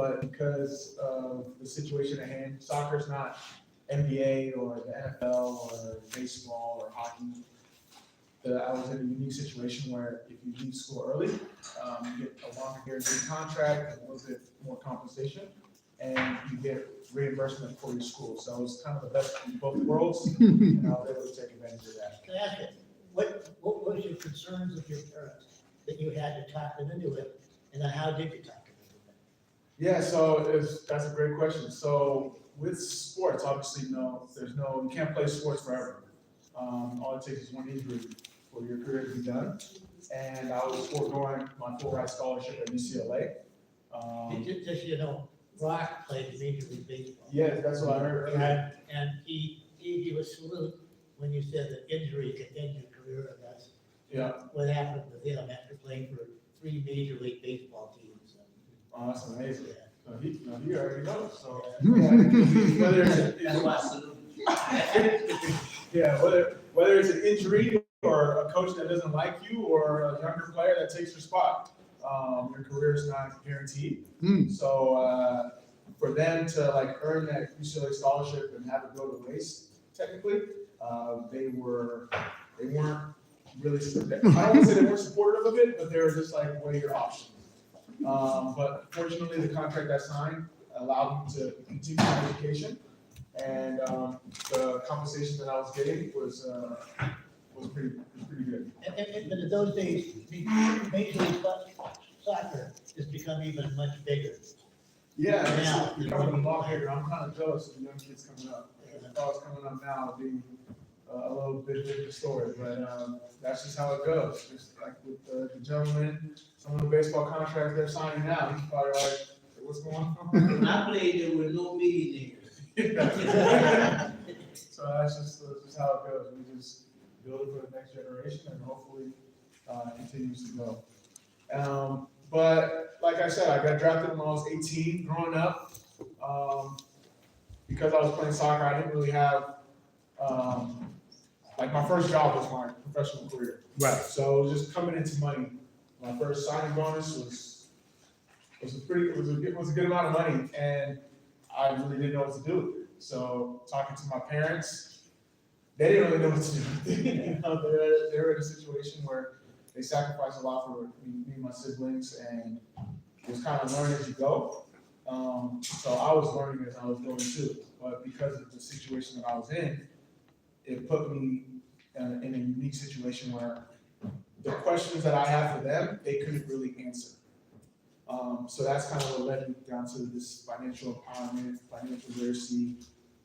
but because of the situation at hand, soccer's not NBA or the NFL or baseball or hockey. I was in a unique situation where if you leave school early, you get a longer guaranteed contract and a little bit more compensation, and you get reimbursement for your school. So it was kind of the best of both worlds, and I was able to take advantage of that. Can I ask you, what was your concerns of your parents that you had to talk them into it, and then how did you talk them into it? Yeah, so that's a great question. So with sports, obviously, you can't play sports forever. All it takes is one injury for your career to be done. And I was foregoing my full ride scholarship at UCLA. Just, you know, Brock played Major League Baseball. Yes, that's what I heard. And he gave you a salute when you said that injury can end your career, and that's what happened with him after playing for 3 Major League Baseball teams. Oh, that's amazing. Yeah. So he already knows. So whether it's an injury or a coach that doesn't like you or a younger player that takes your spot, your career is not guaranteed. So for them to earn that UCLA scholarship and have it go to waste, technically, they weren't really. I don't want to say they weren't supportive of it, but they were just like, "What are your options?" But fortunately, the contract I signed allowed me to continue my education, and the compensation that I was getting was pretty good. But in those days, Major League Soccer has become even much bigger. Yeah, Now, it's becoming a lot bigger. I'm kind of jealous of the young kids coming up. If I was coming up now, it'd be a little bit different story, but that's just how it goes. Just like with the gentleman, some of the baseball contracts they're signing now, he's probably like, "What's going on?" When I played, there were no millionaires. So that's just how it goes. We just build it for the next generation, and hopefully continues to go. But like I said, I got drafted when I was 18. Growing up, because I was playing soccer, I didn't really have my first job was my professional career. Right. So just coming into money, my first signing bonus was a good amount of money, and I really didn't know what to do with it. So talking to my parents, they didn't really know what to do with it. They were in a situation where they sacrificed a lot for me and my siblings, and it was kind of learn as you go. So I was learning as I was going too, but because of the situation that I was in, it put me in a unique situation where the questions that I had for them, they couldn't really answer. So that's kind of what led me down to this financial empowerment, financial literacy.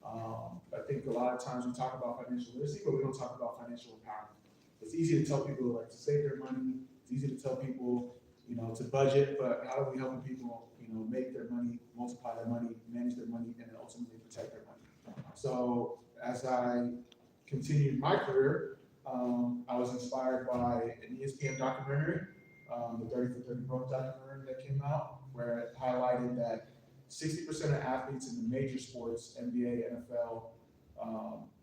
I think a lot of times we talk about financial literacy, but we don't talk about financial empowerment. It's easy to tell people to save their money. It's easy to tell people, to budget, but how are we helping people, make their money, multiply their money, manage their money, and ultimately protect their money? So as I continued my career, I was inspired by an ESPN documentary, the 30 for 30 Pro documentary that came out, where it highlighted that 60% of athletes in the major sports, NBA, NFL,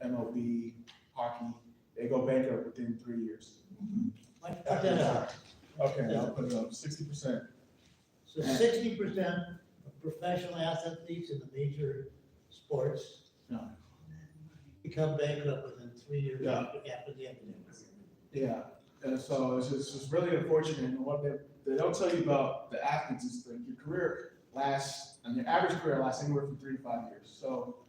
MLB, hockey, they go bankrupt within 3 years. Put that up. Okay, I'll put it up, 60%. So 60% of professional athletes in the major sports become bankrupt within 3 years Yeah. after the end of their career. Yeah, and so it's just really unfortunate. And what they don't tell you about the athletes is that your career lasts, and your average career lasts anywhere from 3 to 5 years. So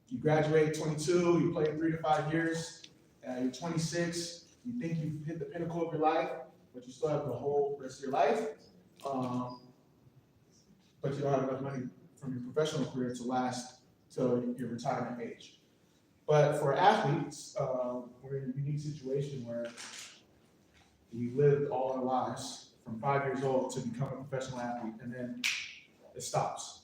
you graduate 22, you play 3 to 5 years, you're 26, you think you've hit the pinnacle of your life, but you still have the whole rest of your life. But you don't have enough money from your professional career to last till your retirement age. But for athletes, we're in a unique situation where we lived all our lives from 5 years old to become a professional athlete, and then it stops.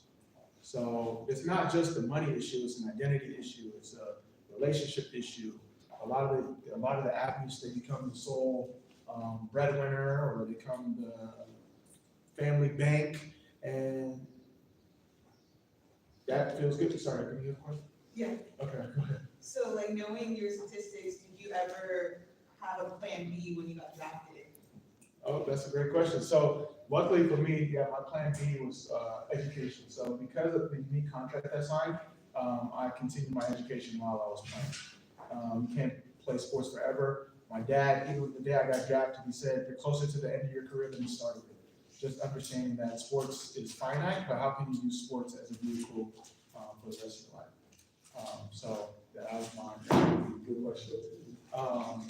So it's not just the money issue; it's an identity issue. It's a relationship issue. A lot of the athletes, they become the sole breadwinner, or they become the family bank, and that feels good. Sorry, can you have a question? Yeah, Okay, go ahead. so knowing your statistics, did you ever have a plan B when you got drafted? Oh, that's a great question. So luckily for me, yeah, my plan B was, education. So because of the unique contract I signed, I continued my education while I was playing. You can't play sports forever. My dad, even the day I got drafted, he said, you're closer to the end of your career than you started it. Just understanding that sports is finite, but how can you use sports as a vehicle, for the rest of your life? So that was mine. Good question.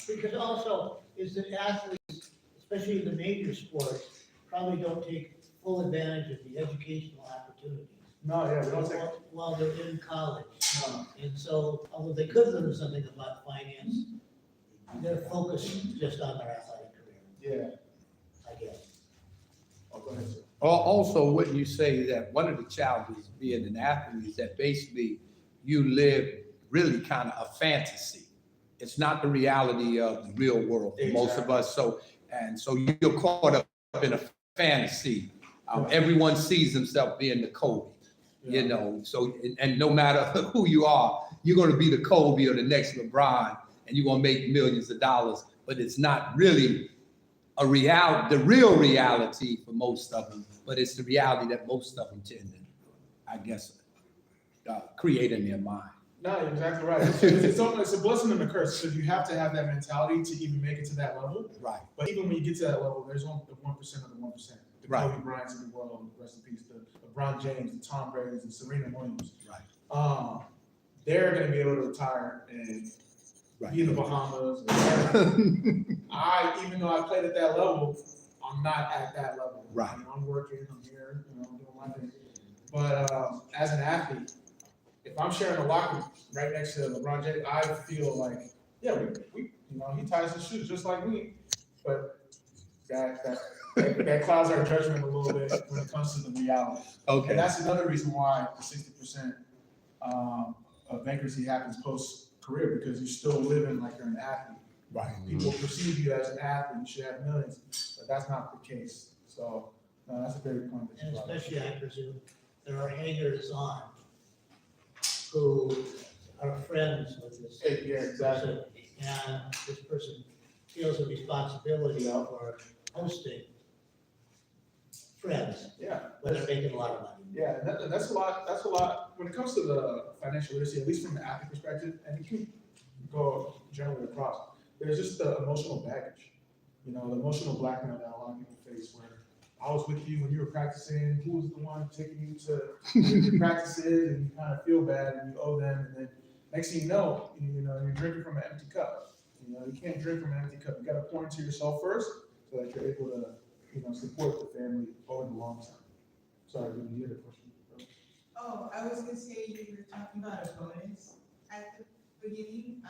Because also, is that athletes, especially in the major sports, probably don't take full advantage of the educational opportunities No, yeah, we don't take, while they're in college. no, And so, although they could learn something about finance, they're focused just on their athletic career, yeah. I guess. Oh, go ahead, sir. Also, wouldn't you say that one of the challenges of being an athlete is that basically you live really kind of a fantasy? It's not the reality of the real world for most of us. So you're caught up in a fantasy. Everyone sees themselves being the Kobe, you know. So and no matter who you are, you're going to be the Kobe or the next LeBron, and you're going to make millions of dollars. But it's not really the real reality for most of them. But it's the reality that most of them tend to, I guess, create in their mind. No, you're exactly right. It's a blessing and a curse, because you have to have that mentality to even make it to that level. Right. But even when you get to that level, there's only the 1% of the 1%. The Right. Kobe Bryants of the world, rest in peace, the LeBron James, the Tom Brady's, and Serena Williams. Right. They're going to be able to retire and be in the Bahamas. Even though I played at that level, I'm not at that level. Right. You know, I'm working, I'm here, you know, I'm doing my thing. But as an athlete, if I'm sharing a locker right next to LeBron James, I feel like, yeah, we you know, he ties his shoes just like me, but that clouds our judgment a little bit when it comes to the reality. Okay. And that's another reason why the 60% of vacancy happens post-career, because you're still living like you're an athlete. Right. People perceive you as an athlete, you should have millions, but that's not the case. So, no, that's a great point that you And brought up. especially, I presume, there are hangers-on who are friends with this Yeah, exactly. person, and this person feels a responsibility for hosting friends, Yeah. when they're making a lot of money. Yeah, and that's a lot, when it comes to the financial literacy, at least from the athlete perspective, and you can go generally across, there's just the emotional baggage, you know, the emotional blackmail that a lot of people face, where I was with you when you were practicing, who was the one taking you to your practices, and you kind of feel bad and you owe them, and then next thing you know, you're drinking from an empty cup. You know, you can't drink from an empty cup. You got to pour into yourself first, so that you're able to, support the family over the long term. Sorry, did you hear the question? Oh, I was gonna say, you were talking about a bonus at the beginning.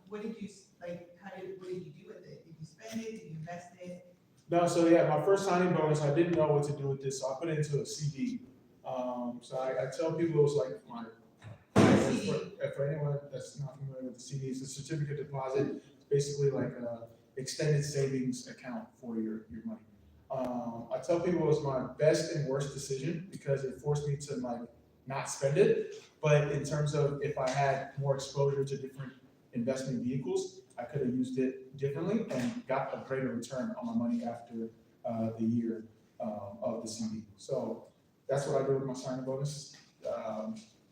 What did you, what did you do with it? Did you spend it? Did you invest it? No, so yeah, my first signing bonus, I didn't know what to do with this, so I put it into a CD. So I tell people it was like for anyone that's not familiar with the CD, it's a certificate deposit. It's basically like a extended savings account for your money. I tell people it was my best and worst decision, because it forced me to not spend it. But in terms of if I had more exposure to different investment vehicles, I could have used it differently and got a greater return on my money after the year of the CD. So that's what I did with my signing bonus.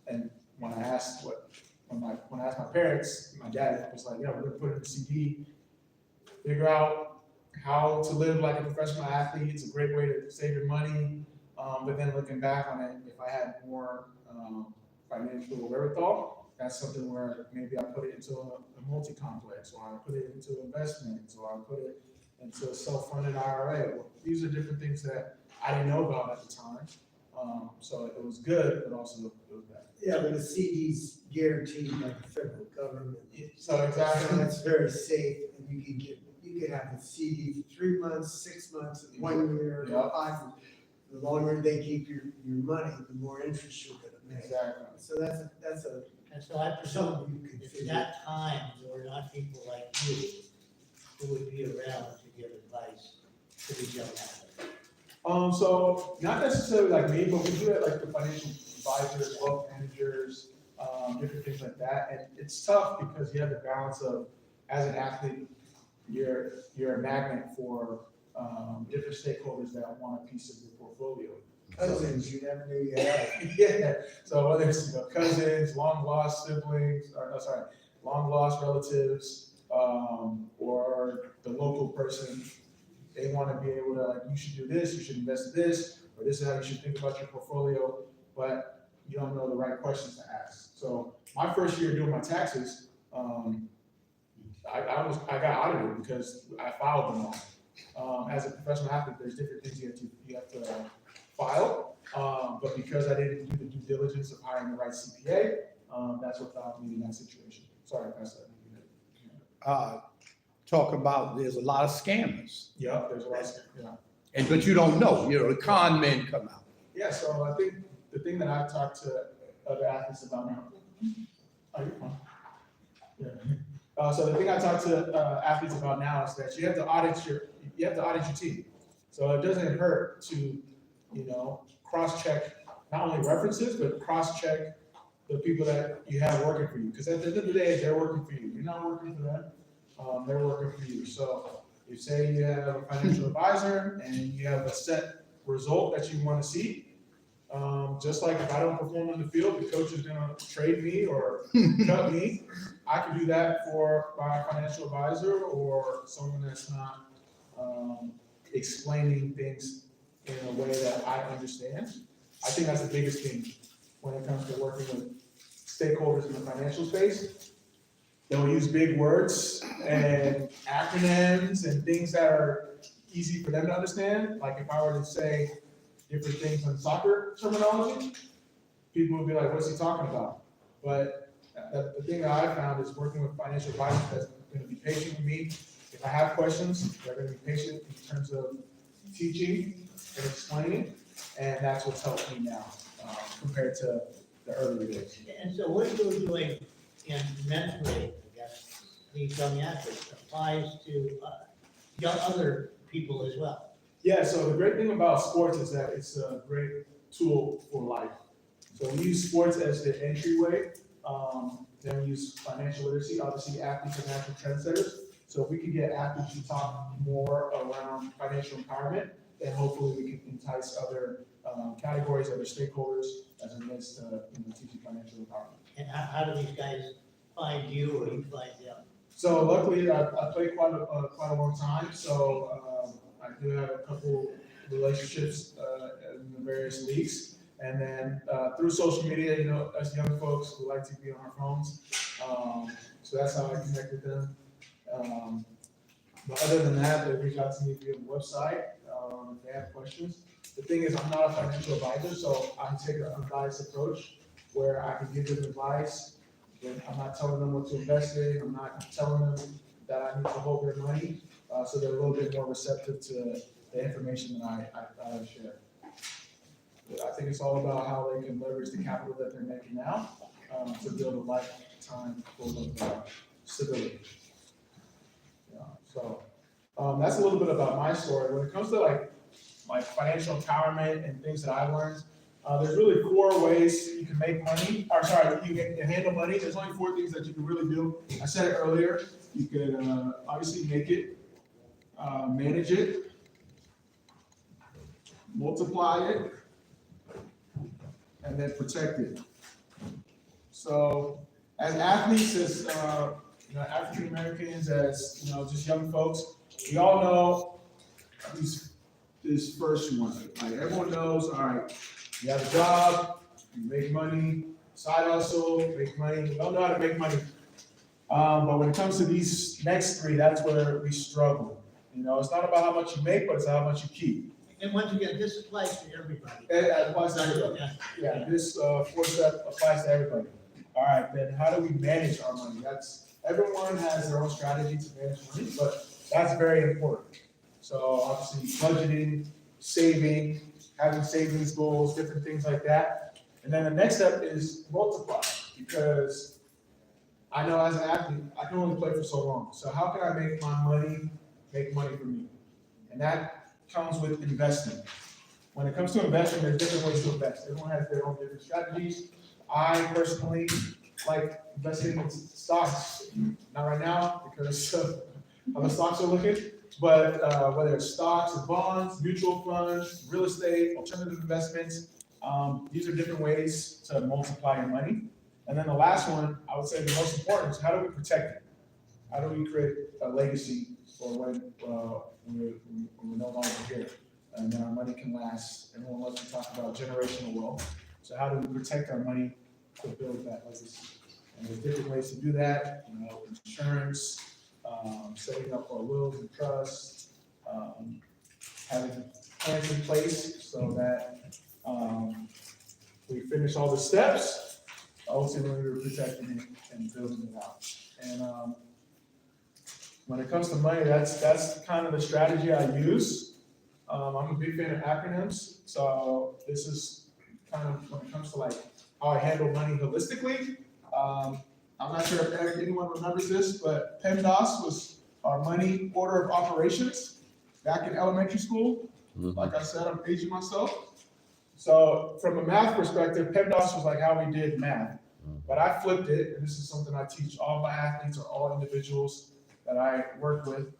And when I asked when I asked my parents, my dad was like, "Yeah, we're gonna put it in the CD, figure out how to live like a professional athlete. It's a great way to save your money." But then looking back on it, if I had more financial wherewithal, that's something where maybe I put it into a multi-complex, or I put it into investments, or I put it into a self-funded IRA. Well, these are different things that I didn't know about at the time. So it was good, but also it was bad. Yeah, but the CD's guaranteed by the federal government. So exactly. So that's very safe, and you can have a CD for 3 months, 6 months, 1 year, Yeah. 5 years. The longer they keep your money, the more interest you're gonna make. Exactly. So that's a And so I presume, something you can if at figure. that time, there were not people like you who would be around to give advice to these young athletes. So not necessarily like me, but we do it like the financial advisors, wealth managers, different things like that. And it's tough because you have the balance of, as an athlete, you're a magnet for different stakeholders that want a piece of your portfolio. Cousins, you never knew you had. Yeah, so whether it's, cousins, long lost siblings, or no, sorry, long lost relatives, or the local person, they want to be able to, like, you should do this, you should invest in this, or this is how you should think about your portfolio, but you don't know the right questions to ask. So my first year doing my taxes, I got audited because I filed them all. As a professional athlete, there's different things you have to file, but because I didn't do the due diligence of hiring the right CPA, that's what found me in that situation. Sorry, Pastor. Talk about, there's a lot of scammers, Yeah, there's a lot of, yeah. but you don't know, the con men come out. Yeah, so I think the thing that I've talked to other athletes about now. Oh, you're fine. Yeah. So the thing I talk to athletes about now is that you have to audit your team. So it doesn't hurt to, cross-check not only references, but cross-check the people that you have working for you. Because at the end of the day, they're working for you. You're not working for them. They're working for you. So you say you have a financial advisor and you have a set result that you want to see. Just like if I don't perform in the field, the coach is gonna trade me or cut me. I can do that for my financial advisor or someone that's not explaining things in a way that I understand. I think that's the biggest thing when it comes to working with stakeholders in the financial space. They'll use big words and acronyms and things that are easy for them to understand. Like if I were to say different things in soccer terminology, people would be like, what's he talking about? But the thing that I found is working with financial advisors that's going to be patient with me. If I have questions, they're going to be patient in terms of teaching and explaining, and that's what's helped me now compared to the earlier days. And so what you're doing in mentoring, I guess, these young athletes applies to young other people as well. Yeah, so the great thing about sports is that it's a great tool for life. So we use sports as the entryway, then we use financial literacy. Obviously, athletes are natural trendsetters. So if we can get athletes to talk more around financial empowerment, then hopefully we can entice other categories, other stakeholders as it relates to teaching financial empowerment. And how do these guys find you or you find them? So luckily, I played quite a long time, so I do have a couple relationships in the various leagues. And then through social media, as young folks, we like to be on our phones. So that's how I connect with them. But other than that, they reach out to me via the website if they have questions. The thing is, I'm not a financial advisor, so I take an unbiased approach where I can give them advice. But I'm not telling them what to invest in. I'm not telling them that I need to hold their money. So they're a little bit more receptive to the information that I share. I think it's all about how they can leverage the capital that they're making now to build a lifetime full of stability. So that's a little bit about my story. When it comes to like financial empowerment and things that I've learned, there's really 4 ways you can make money. Or sorry, you can handle money. There's only 4 things that you can really do. I said it earlier. You could obviously make it, manage it, multiply it, and then protect it. So as athletes, as African Americans, as just young folks, we all know this first one. Like everyone knows, all right, you have a job, you make money, side hustle, make money. We all know how to make money. But when it comes to these next 3, that's where we struggle. It's not about how much you make, but it's how much you keep. And once again, this applies to everybody. It applies to everybody. Yeah, this 4-step applies to everybody. All right, then how do we manage our money? Everyone has their own strategy to manage money, but that's very important. So obviously budgeting, saving, having savings goals, different things like that. And then the next step is multiply, because I know as an athlete, I can only play for so long. So how can I make my money make money for me? And that comes with investing. When it comes to investing, there's different ways to invest. Everyone has their own different strategies. I personally like investing in stocks. Not right now because how the stocks are looking, But whether it's stocks or bonds, mutual funds, real estate, alternative investments, these are different ways to multiply your money. And then the last one, I would say the most important, is how do we protect it? How do we create a legacy for when we're no longer here? And then our money can last. Everyone loves to talk about generational wealth. So how do we protect our money to build that legacy? And there's different ways to do that, insurance, setting up our wills and trusts, having plans in place so that we finish all the steps, ultimately we're protecting it and building it out. And when it comes to money, that's kind of the strategy I use. I'm a big fan of acronyms, so this is kind of when it comes to like how I handle money holistically. I'm not sure if anyone remembers this, but PEMDAS was our money order of operations back in elementary school. Like I said, I'm aging myself. So from a math perspective, PEMDAS was like how we did math. But I flipped it, and this is something I teach all my athletes or all individuals that I work with.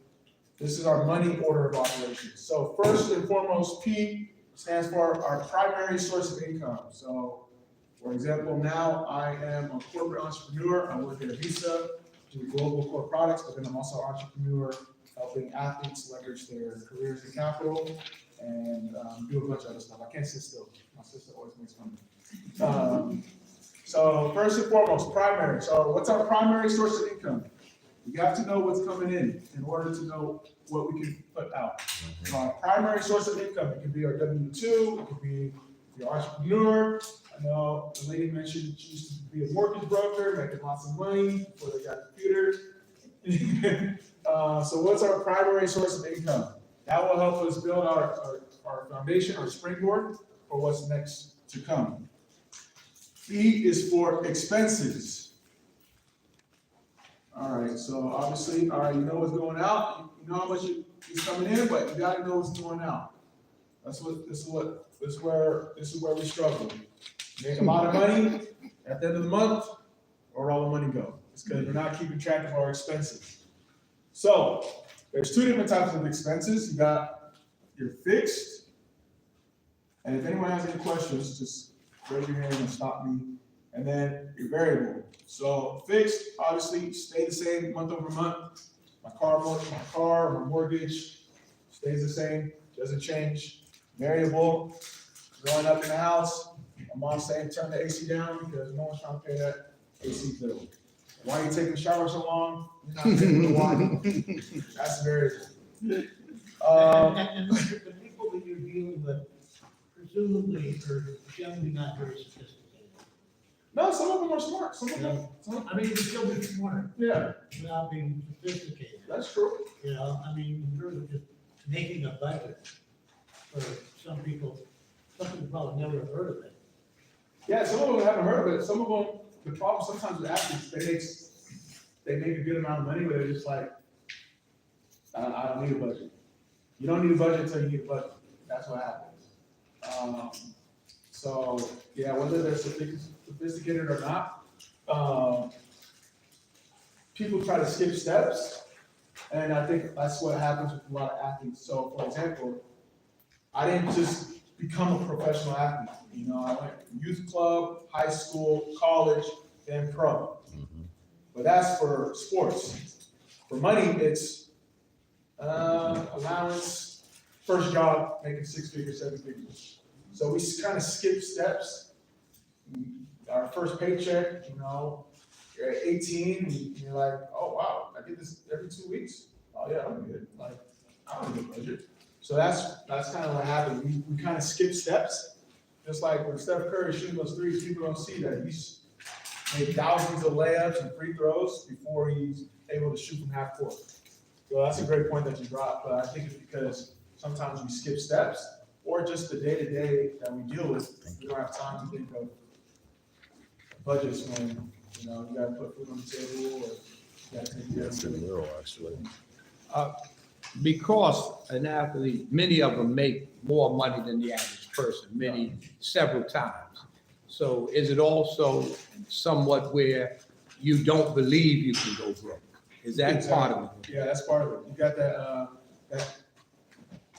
This is our money order of operations. So first and foremost, P stands for our primary source of income. So for example, now I am a corporate entrepreneur. I work at Visa, do global core products, but then I'm also an entrepreneur helping athletes leverage their careers and capital and do a bunch of other stuff. I can't sit still. My sister always makes fun. So first and foremost, primary. So what's our primary source of income? We have to know what's coming in order to know what we can put out. So our primary source of income, it could be our W-2, it could be your entrepreneur. I know the lady mentioned she used to be a mortgage broker, making lots of money before they got computers. So what's our primary source of income? That will help us build our foundation, our springboard for what's next to come. E is for expenses. All right, so obviously, you know what's going out, you know how much is coming in, but you gotta know what's going out. This is where we struggle. Make a lot of money at the end of the month, where all the money go? It's because we're not keeping track of our expenses. So there's two different types of expenses. You got your fixed, and if anyone has any questions, just raise your hand and stop me. And then your variable. So fixed, obviously, stay the same month over month. My car, my mortgage stays the same, doesn't change. Variable, going up in the house. My mom's saying turn the AC down because no one's trying to pay that AC bill. Why are you taking a shower so long? You're not paying the water. That's variable. And the people that you're dealing with presumably are generally not very sophisticated. No, some of them are smart. Some of them. I mean, you can still be smart Yeah, without being sophisticated. that's true. I mean, in terms of just making a budget for some people probably never have heard of it. Yeah, some of them haven't heard of it. Some of them, the problem sometimes with athletes, they make a good amount of money, but they're just like, I don't need a budget. You don't need a budget until you need a budget. That's what happens. So yeah, whether they're sophisticated or not, people try to skip steps, and I think that's what happens with a lot of athletes. So for example, I didn't just become a professional athlete. I went youth club, high school, college, then pro. But that's for sports. For money, it's allowance, first job, making 6 figures, 7 figures. So we kind of skip steps. Our first paycheck, you're at 18, and you're like, oh wow, I get this every 2 weeks. Oh yeah, I'm good. Like, I don't need a budget. So that's kind of what happened. We kind of skip steps. Just like when Steph Curry shooting those threes, people don't see that he's made thousands of layups and free throws before he's able to shoot from half court. So that's a great point that you brought, but I think it's because sometimes we skip steps or just the day-to-day that we deal with. We don't have time to think of budgets when, you gotta put food on the table or you gotta take care of something. Actually. Because an athlete, many of them make more money than the average person, several times. So is it also somewhat where you don't believe you can go broke? Is that part of it? Yeah, that's part of it. You got that that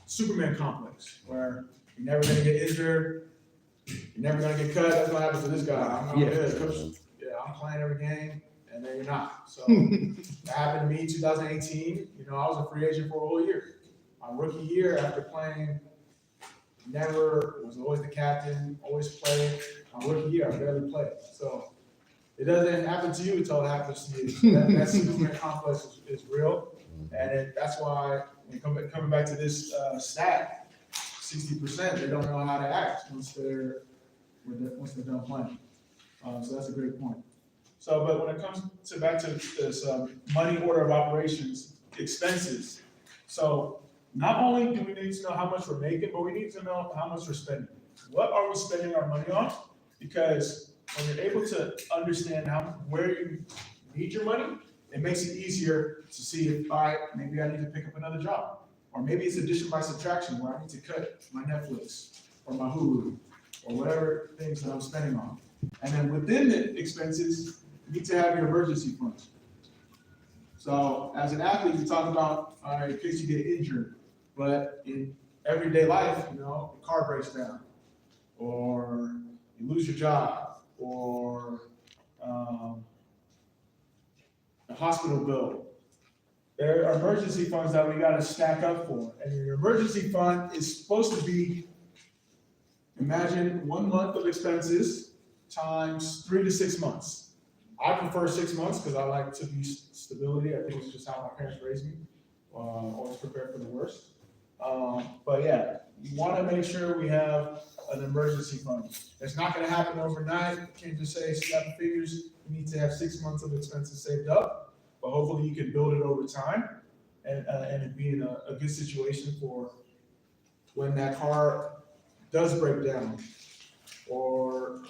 Superman complex, where you're never gonna get injured, you're never gonna get cut, that's what happens to this guy, I'm Yeah. good, coach, yeah, I'm playing every game, and then you're not, so. That happened to me in 2018, I was a free agent for a whole year. My rookie year, after playing, was always the captain, always played, my rookie year, I barely played, so. It doesn't happen to you until it happens to you, so that Superman complex is real, and that's why, coming back to this, stat, 60%, they don't know how to act once they're done playing. So that's a great point. So, but when it comes to back to this, money order of operations, expenses. So not only do we need to know how much we're making, but we need to know how much we're spending. What are we spending our money on? Because when you're able to understand where you need your money, it makes it easier to see if maybe I need to pick up another job. Or maybe it's addition by subtraction where I need to cut my Netflix or my Hulu or whatever things that I'm spending on. And then within the expenses, you need to have your emergency funds. So as an athlete, you talk about, in case you get injured, but in everyday life, the car breaks down, or you lose your job, or a hospital bill. There are emergency funds that we gotta stack up for, and your emergency fund is supposed to be, imagine 1 month of expenses times 3 to 6 months. I prefer 6 months because I like to be stability. I think it's just how my parents raised me. Always prepare for the worst. But yeah, you want to make sure we have an emergency fund. It's not going to happen overnight. You can't just say snap the fingers. You need to have 6 months of expenses saved up. But hopefully you can build it over time and it be in a good situation for when that car does break down, or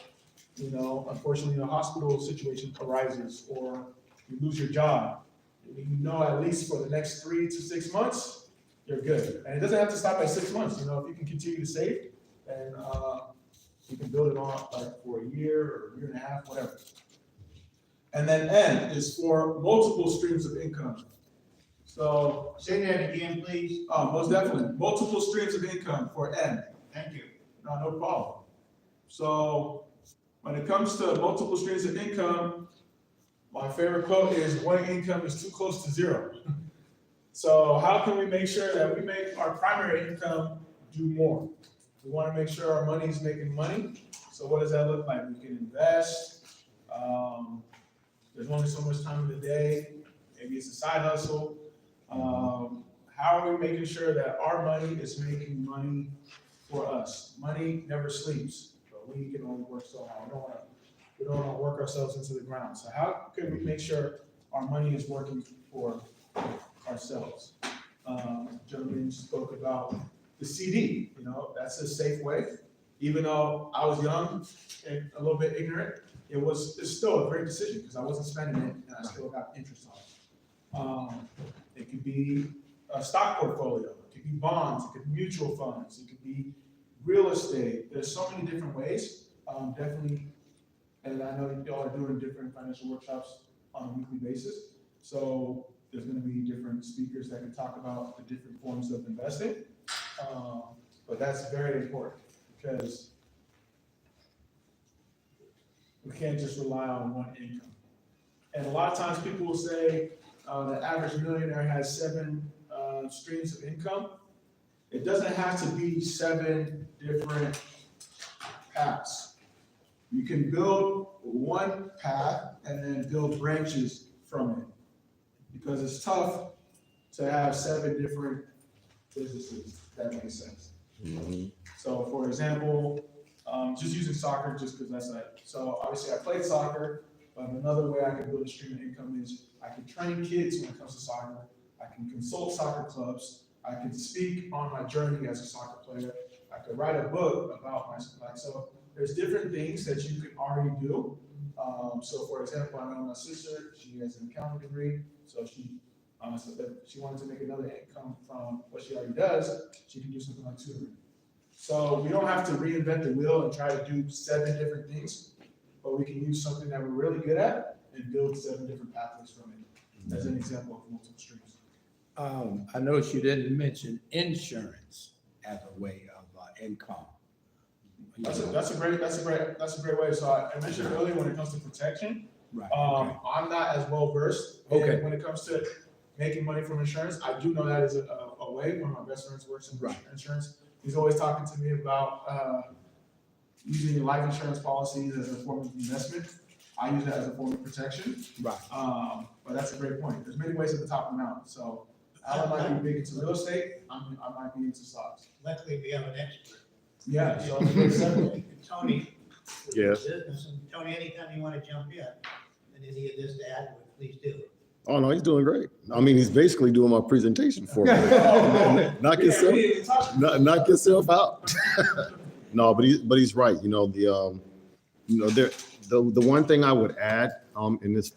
unfortunately, a hospital situation arises, or you lose your job. At least for the next 3 to 6 months, you're good. And it doesn't have to stop at 6 months. If you can continue to save, then you can build it on for a year or a year and a half, whatever. And then N is for multiple streams of income. So, Say that again, please. most definitely, multiple streams of income for N. Thank you. No problem. So when it comes to multiple streams of income, my favorite quote is one income is too close to zero. So how can we make sure that we make our primary income do more? We want to make sure our money is making money. So what does that look like? We can invest. There's only so much time in the day. Maybe it's a side hustle. How are we making sure that our money is making money for us? Money never sleeps, but we can only work so hard. We don't want to work ourselves into the ground. So how can we make sure our money is working for ourselves? Gentleman spoke about the CD. That's a safe way. Even though I was young and a little bit ignorant, it's still a great decision because I wasn't spending it and I still got interest on it. It could be a stock portfolio. It could be bonds. It could be mutual funds. It could be real estate. There's so many different ways. Definitely, and I know y'all are doing different financial workshops on a weekly basis. So there's going to be different speakers that can talk about the different forms of investing. But that's very important because we can't just rely on one income. And a lot of times people will say the average millionaire has 7 streams of income. It doesn't have to be 7 different paths. You can build one path and then build branches from it. Because it's tough to have 7 different businesses, if that makes sense. So for example, just using soccer, just because so obviously I played soccer, but another way I can build a stream of income is I can train kids when it comes to soccer. I can consult soccer clubs. I can speak on my journey as a soccer player. I could write a book about my life. So there's different things that you can already do. So for example, I know my sister, she has an accounting degree, so she wanted to make another income from what she already does. She can do something like tutoring. So we don't have to reinvent the wheel and try to do 7 different things, but we can use something that we're really good at and build 7 different pathways from it, as an example of multiple streams. I noticed you didn't mention insurance as a way of income. That's a great way. So I mentioned earlier when it comes to protection, Right. Okay. I'm not as well versed. Okay. When it comes to making money from insurance, I do know that is a way. One of my best friends works in Right. insurance. He's always talking to me about using life insurance policies as a form of investment. I use that as a form of protection. Right. But that's a great point. There's many ways to the top of the mountain. So Alan might be big into real estate. I might be into stocks. Luckily, we have an expert. Yeah. So it's a great segue. Tony. Yes. Business, and Tony, anytime you want to jump in, and any of this to add, please do. Oh, no, he's doing great. I mean, he's basically doing my presentation for me. Knock yourself out. No, but he's right. You know, the one thing I would add, in this,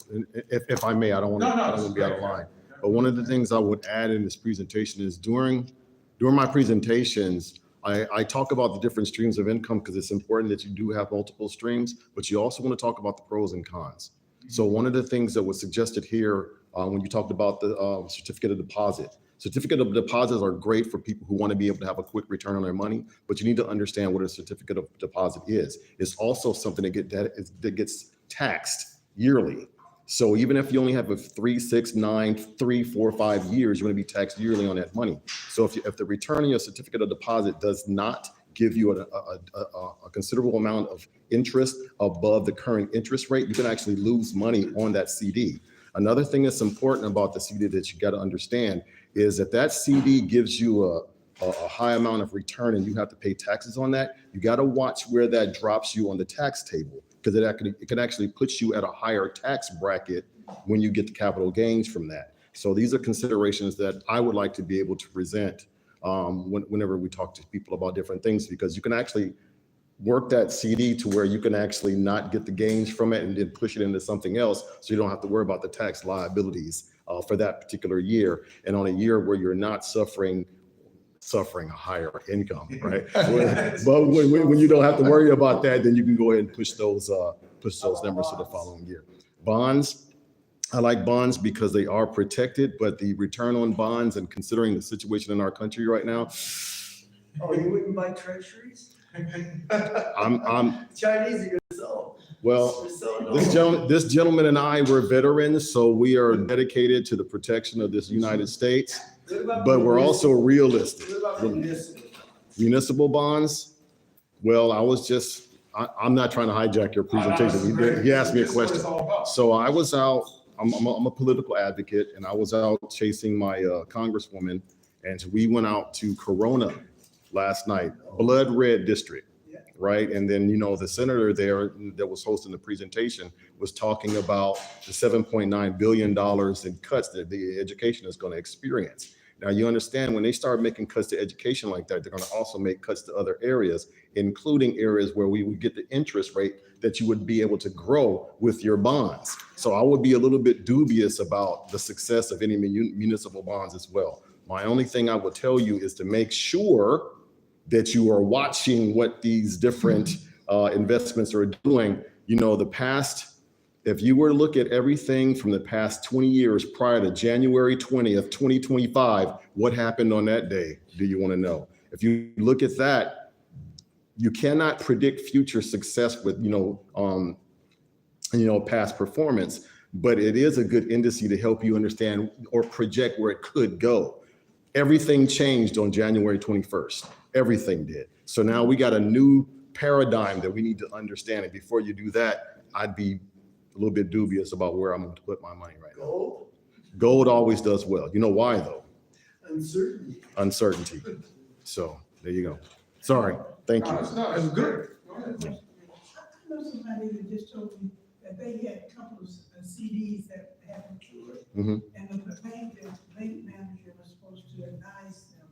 if I may, I don't want to be out of line. But one of the things I would add in this presentation is during my presentations, I talk about the different streams of income because it's important that you do have multiple streams, but you also want to talk about the pros and cons. So one of the things that was suggested here when you talked about the certificate of deposit. Certificate of deposits are great for people who want to be able to have a quick return on their money, but you need to understand what a certificate of deposit is. It's also something that gets taxed yearly. So even if you only have a 3, 6, 9, 3, 4, 5 years, you're going to be taxed yearly on that money. So if the return on your certificate of deposit does not give you a considerable amount of interest above the current interest rate, you can actually lose money on that CD. Another thing that's important about the CD that you got to understand is that CD gives you a high amount of return and you have to pay taxes on that. You got to watch where that drops you on the tax table, because it can actually put you at a higher tax bracket when you get the capital gains from that. So these are considerations that I would like to be able to present whenever we talk to people about different things, because you can actually work that CD to where you can actually not get the gains from it and then push it into something else, so you don't have to worry about the tax liabilities for that particular year. And on a year where you're not suffering a higher income, right? But when you don't have to worry about that, then you can go ahead and push those numbers to the following year. Bonds. I like bonds because they are protected, but the return on bonds, and considering the situation in our country right now, Oh, you wouldn't buy treasuries? I'm Chinese are gonna sell. well. This gentleman and I were veterans, so we are dedicated to the protection of this United States, but we're also realistic. What about municipal? Municipal bonds. Well, I'm not trying to hijack your presentation. He asked me a question. So I was out. I'm a political advocate, and I was out chasing my congresswoman, and we went out to Corona last night, blood red district, right? And then, the senator there that was hosting the presentation was talking about the $7.9 billion in cuts that the education is going to experience. Now, you understand when they start making cuts to education like that, they're going to also make cuts to other areas, including areas where we would get the interest rate that you would be able to grow with your bonds. So I would be a little bit dubious about the success of any municipal bonds as well. My only thing I will tell you is to make sure that you are watching what these different investments are doing. If you were to look at everything from the past 20 years prior to January 20th, 2025, what happened on that day? Do you want to know? If you look at that, you cannot predict future success with, past performance, but it is a good indice to help you understand or project where it could go. Everything changed on January 21st. Everything did. So now we got a new paradigm that we need to understand. And before you do that, I'd be a little bit dubious about where I'm going to put my money right now. Gold? Gold always does well. You know why though? Uncertainty. Uncertainty. So there you go. Sorry. Thank you. No, it's good. Go ahead. I know somebody that just told me that they had a couple of CDs that had matured. Mhm. And the bank manager was supposed to advise them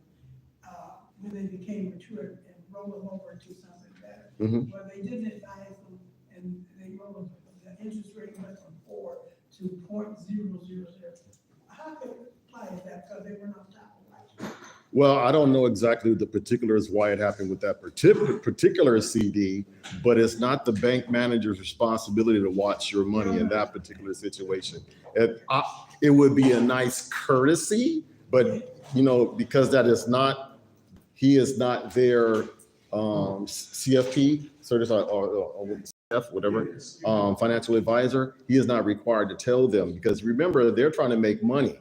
when they became mature and roll them over to something better. Mhm. But they didn't advise them, and they rolled them, the interest rate went from 4 to 0.000. How could it apply to that? Because they were not top of life. Well, I don't know exactly the particulars why it happened with that particular CD, but it's not the bank manager's responsibility to watch your money in that particular situation. It would be a nice courtesy, But, you know, because that is not, he is not their CFP, certified or CF, whatever, financial advisor, he is not required to tell them, because remember, they're trying to make money,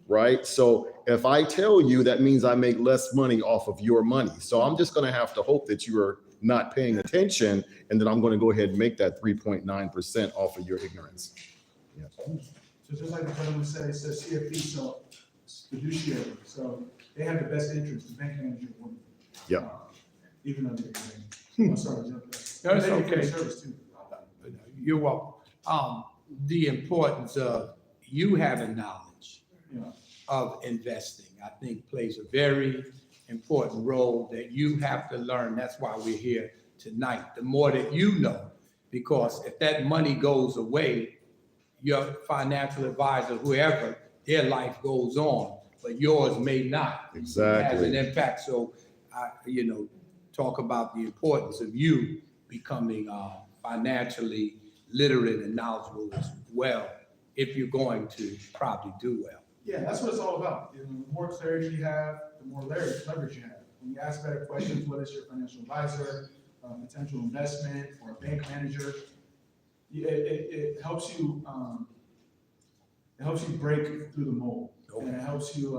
right? So if I tell you, that means I make less money off of your money. So I'm just gonna have to hope that you are not paying attention, and then I'm gonna go ahead and make that 3.9% off of your ignorance. So just like the gentleman said, it says CFP, so it's fiduciary, so they have the best interest, the bank manager would. Yeah. Even though they're. I'm sorry. That's Thank you for okay. your service too. You're welcome. The importance of you having knowledge Yeah. of investing, I think plays a very important role that you have to learn. That's why we're here tonight. The more that you know, because if that money goes away, your financial advisor, whoever, their life goes on, but yours may not. It has an Exactly. impact. So, talk about the importance of you becoming financially literate and knowledgeable as well, if you're going to probably do well. Yeah, that's what it's all about. You know, the more clarity you have, the more leverage you have. When you ask better questions, whether it's your financial advisor, potential investment, or a bank manager, it helps you. It helps you break through the mold, and it helps you.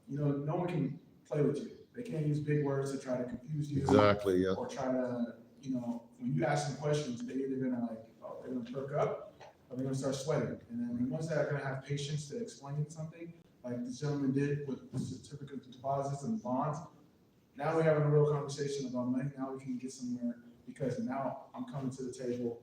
No one can play with you. They can't use big words to try to confuse you. Exactly, yeah. Or try to, when you ask them questions, they're either gonna they're gonna perk up, or they're gonna start sweating. And then the ones that are gonna have patience to explain something, like this gentleman did with the certificate of deposits and bonds, now we're having a real conversation about money. Now we can get somewhere, because now I'm coming to the table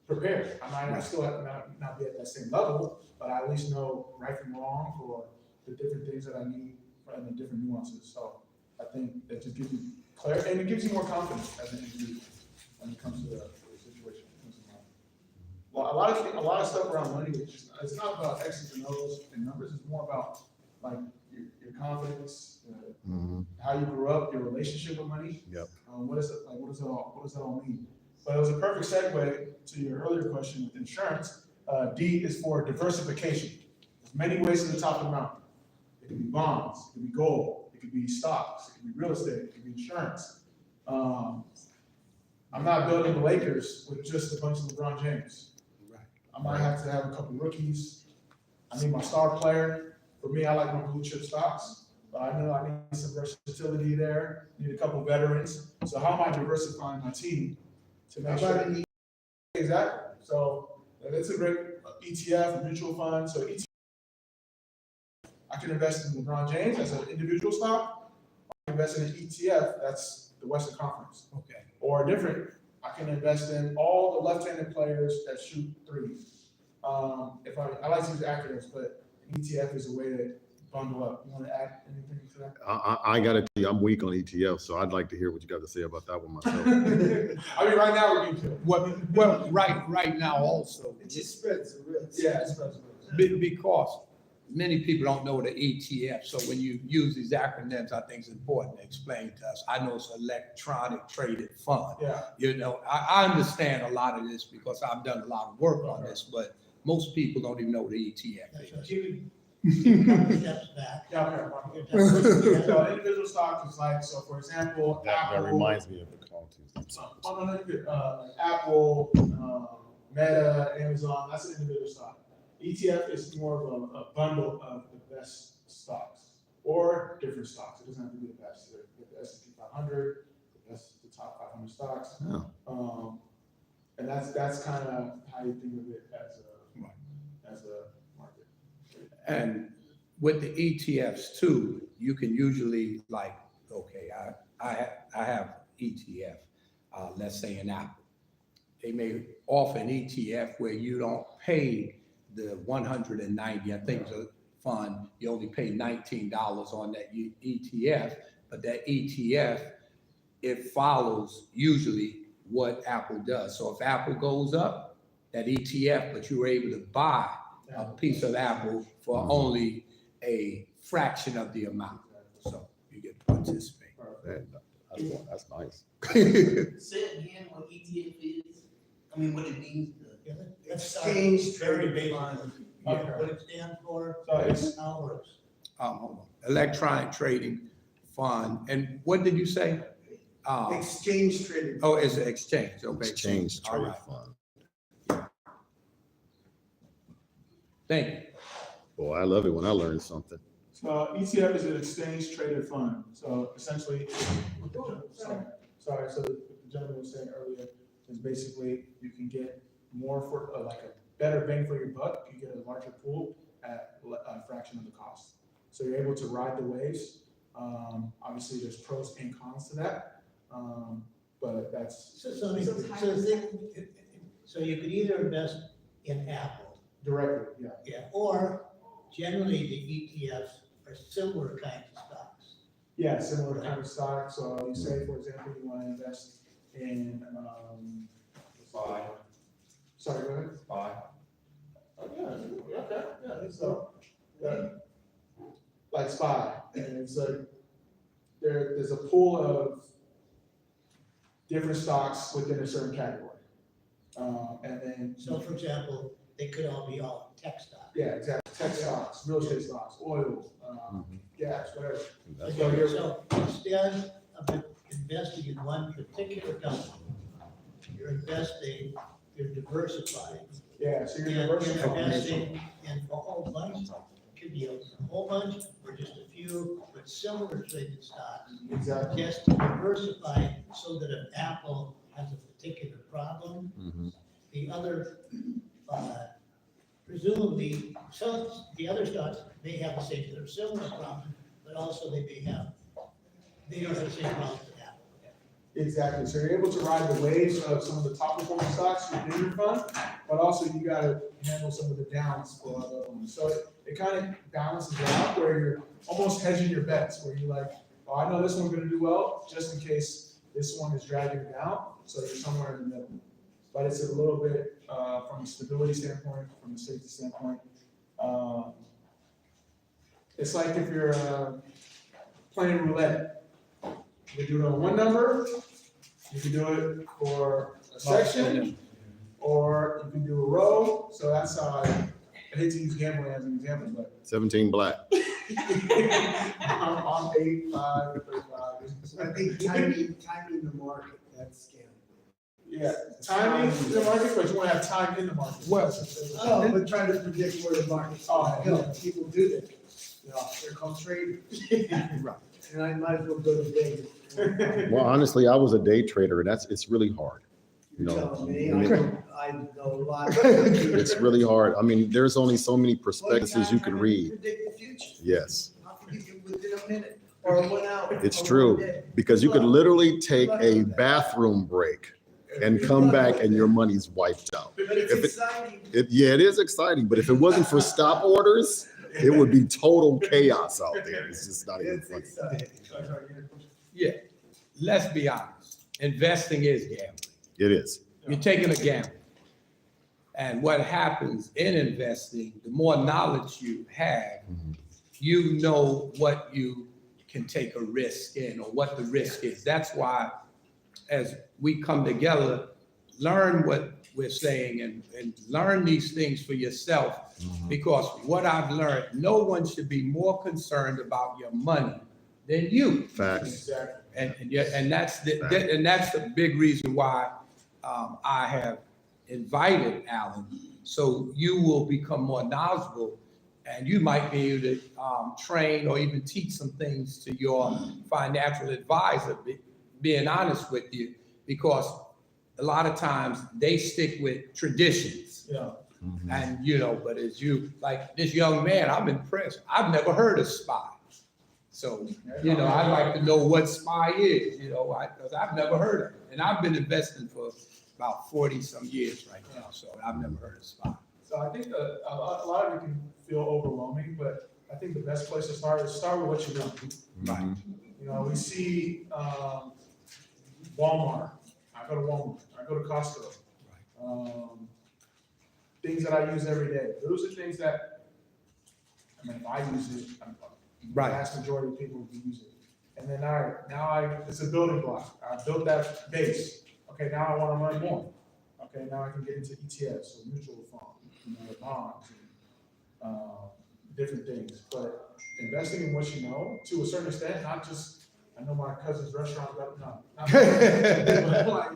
prepared. I still have to not be at that same level, but I at least know right from wrong for the different things that I need and the different nuances. So I think that just gives you clarity, and it gives you more confidence as an individual when it comes to the situation. Well, a lot of stuff around money is just, it's not about X's and O's and numbers. It's more about like your confidence, how you grew up, your relationship with money. Yep. What does that all mean? But it was a perfect segue to your earlier question with insurance. D is for diversification. There's many ways to the top of the mountain. It could be bonds, it could be gold, it could be stocks, it could be real estate, it could be insurance. I'm not building the Lakers with just a bunch of LeBron James. Right. I might have to have a couple rookies. I need my star player. For me, I like my blue chip stocks, but I know I need some versatility there. Need a couple veterans. So how am I diversifying my team to make sure? Exactly. So it's a great ETF, mutual fund. So ETF, I can invest in LeBron James as an individual stock. I can invest in an ETF, that's the Western Conference. Okay. Or different, I can invest in all the left-handed players that shoot threes. I like to use acronyms, but an ETF is a way to bundle up. You want to add anything to that? I gotta tell you, I'm weak on ETFs, so I'd like to hear what you got to say about that one myself. I mean, right now we're getting Well, right now also, It just spreads the risk. yeah, it's president. because many people don't know the ETF, so when you use these acronyms, I think it's important to explain to us. I know it's electronic traded fund. Yeah. I understand a lot of this because I've done a lot of work on this, but most people don't even know what the ETF is. A couple steps back. Yeah, You're okay. done. So individual stock is like, so for example, That Apple. reminds me of the call Tuesday. Like Apple, Meta, Amazon, that's an individual stock. ETF is more of a bundle of the best stocks or different stocks. It doesn't have to be the best. The S&P 500, the top 500 stocks. Oh. And that's kind of how you think of it as a market. And with the ETFs too, you can usually I have ETF, let's say an Apple. They may offer an ETF where you don't pay the 190, I think it's a fund, you only pay $19 on that ETF, but that ETF, it follows usually what Apple does. So if Apple goes up, that ETF, but you were able to buy a piece of Apple for only a fraction of the amount. So you get to participate. That's nice. Say again what ETF is, I mean, what it means. Let's Exchange start very traded basic. fund. What it stands for, So it's how it works. hold on, electronic trading fund, and what did you say? Exchange traded. Oh, it's an exchange, okay. Exchange All trade right. fund. Thank you. Boy, I love it when I learn something. So ETF is an exchange traded fund. So essentially, sorry, so the gentleman was saying earlier is basically you can get more for like a better bang for your buck. You get a larger pool at a fraction of the cost. So you're able to ride the waves. Obviously, there's pros and cons to that, but that's So you could either invest in Apple, directly, yeah. yeah, or generally the ETFs are similar kinds of stocks. Yeah, similar kind of stock. So you say, for example, you want to invest in, SPY. Sorry, go ahead. SPY. Oh, yeah, okay, yeah, so, like SPY, and it's like, there's a pool of different stocks within a certain category. And then. So for example, they could all be all tech stocks. Yeah, exactly, tech stocks, real estate stocks, oil, gas, whatever. That's So you're- So instead of investing in one particular company, you're diversifying. Yeah, so you're You're diversifying. investing in a whole bunch, could be a whole bunch or just a few, but similar traded stocks. Exactly. Just to diversify so that if Apple has a particular problem, Mhm. the other, presumably, some, the other stocks may have the same, or similar problem, but also they don't have the same problem that Apple. Exactly, so you're able to ride the waves of some of the top performing stocks within your fund, but also you gotta handle some of the downs for other ones. So it kind of balances it out where you're almost hedging your bets, where you're like, oh, I know this one's gonna do well, just in case this one is dragging it down, so you're somewhere in the middle. But it's a little bit, from a stability standpoint, from a safety standpoint. It's like if you're playing roulette. You can do it on one number, you can do it for a section, or you can do a row. So that's how I hate to use gambling as an example, but 17 black. I'm 8, 5, 35. I think timing the market, that's scary. Yeah, timing the market, but you want to have time in the market. Well, Oh, but trying to predict where the market's Oh, going, yeah. people do that, Yeah. they're called traders. Right. And I might as well go to Vegas. Well, honestly, I was a day trader, and it's really hard. You You're know, telling me, I mean, I know a lot. it's really hard. I mean, there's only so many prospectuses you can read. Predict the future. Yes, How can you do within a minute or 1 hour? it's or 1 true. day? Because you could literally take a bathroom break and come back and your money's wiped out. But it's If it- exciting. Yeah, it is exciting, but if it wasn't for stop orders, it would be total chaos out there. It's just not even It's funny. exciting. Yeah, let's be honest, investing is gambling. It is. You're taking a gamble. And what happens in investing, the more knowledge you have, Mhm. you know what you can take a risk in or what the risk is. That's why as we come together, learn what we're saying and learn these things for yourself. Because what I've learned, no one should be more concerned about your money than you. Facts. Exactly. And that's the big reason why I have invited Alan. So you will become more knowledgeable and you might be able to train or even teach some things to your financial advisor, being honest with you, because a lot of times they stick with traditions. Yeah. And, but as you, like this young man, I'm impressed. I've never heard of SPY. So, I'd like to know what SPY is, because I've never heard of it. And I've been investing for about 40 some years right now, so I've never heard of SPY. So I think a lot of it can feel overwhelming, but I think the best place to start is start with what you know. Mhm. We see Walmart. I go to Walmart. I go to Costco. Things that I use every day. Those are things that, if I use it, the vast majority of people will use it. And then it's a building block. I built that base. Okay, now I want to learn more. Okay, now I can get into ETFs or mutual funds, bonds, different things, but investing in what you know, to a certain extent, not just, I know my cousin's restaurant, but no. But like,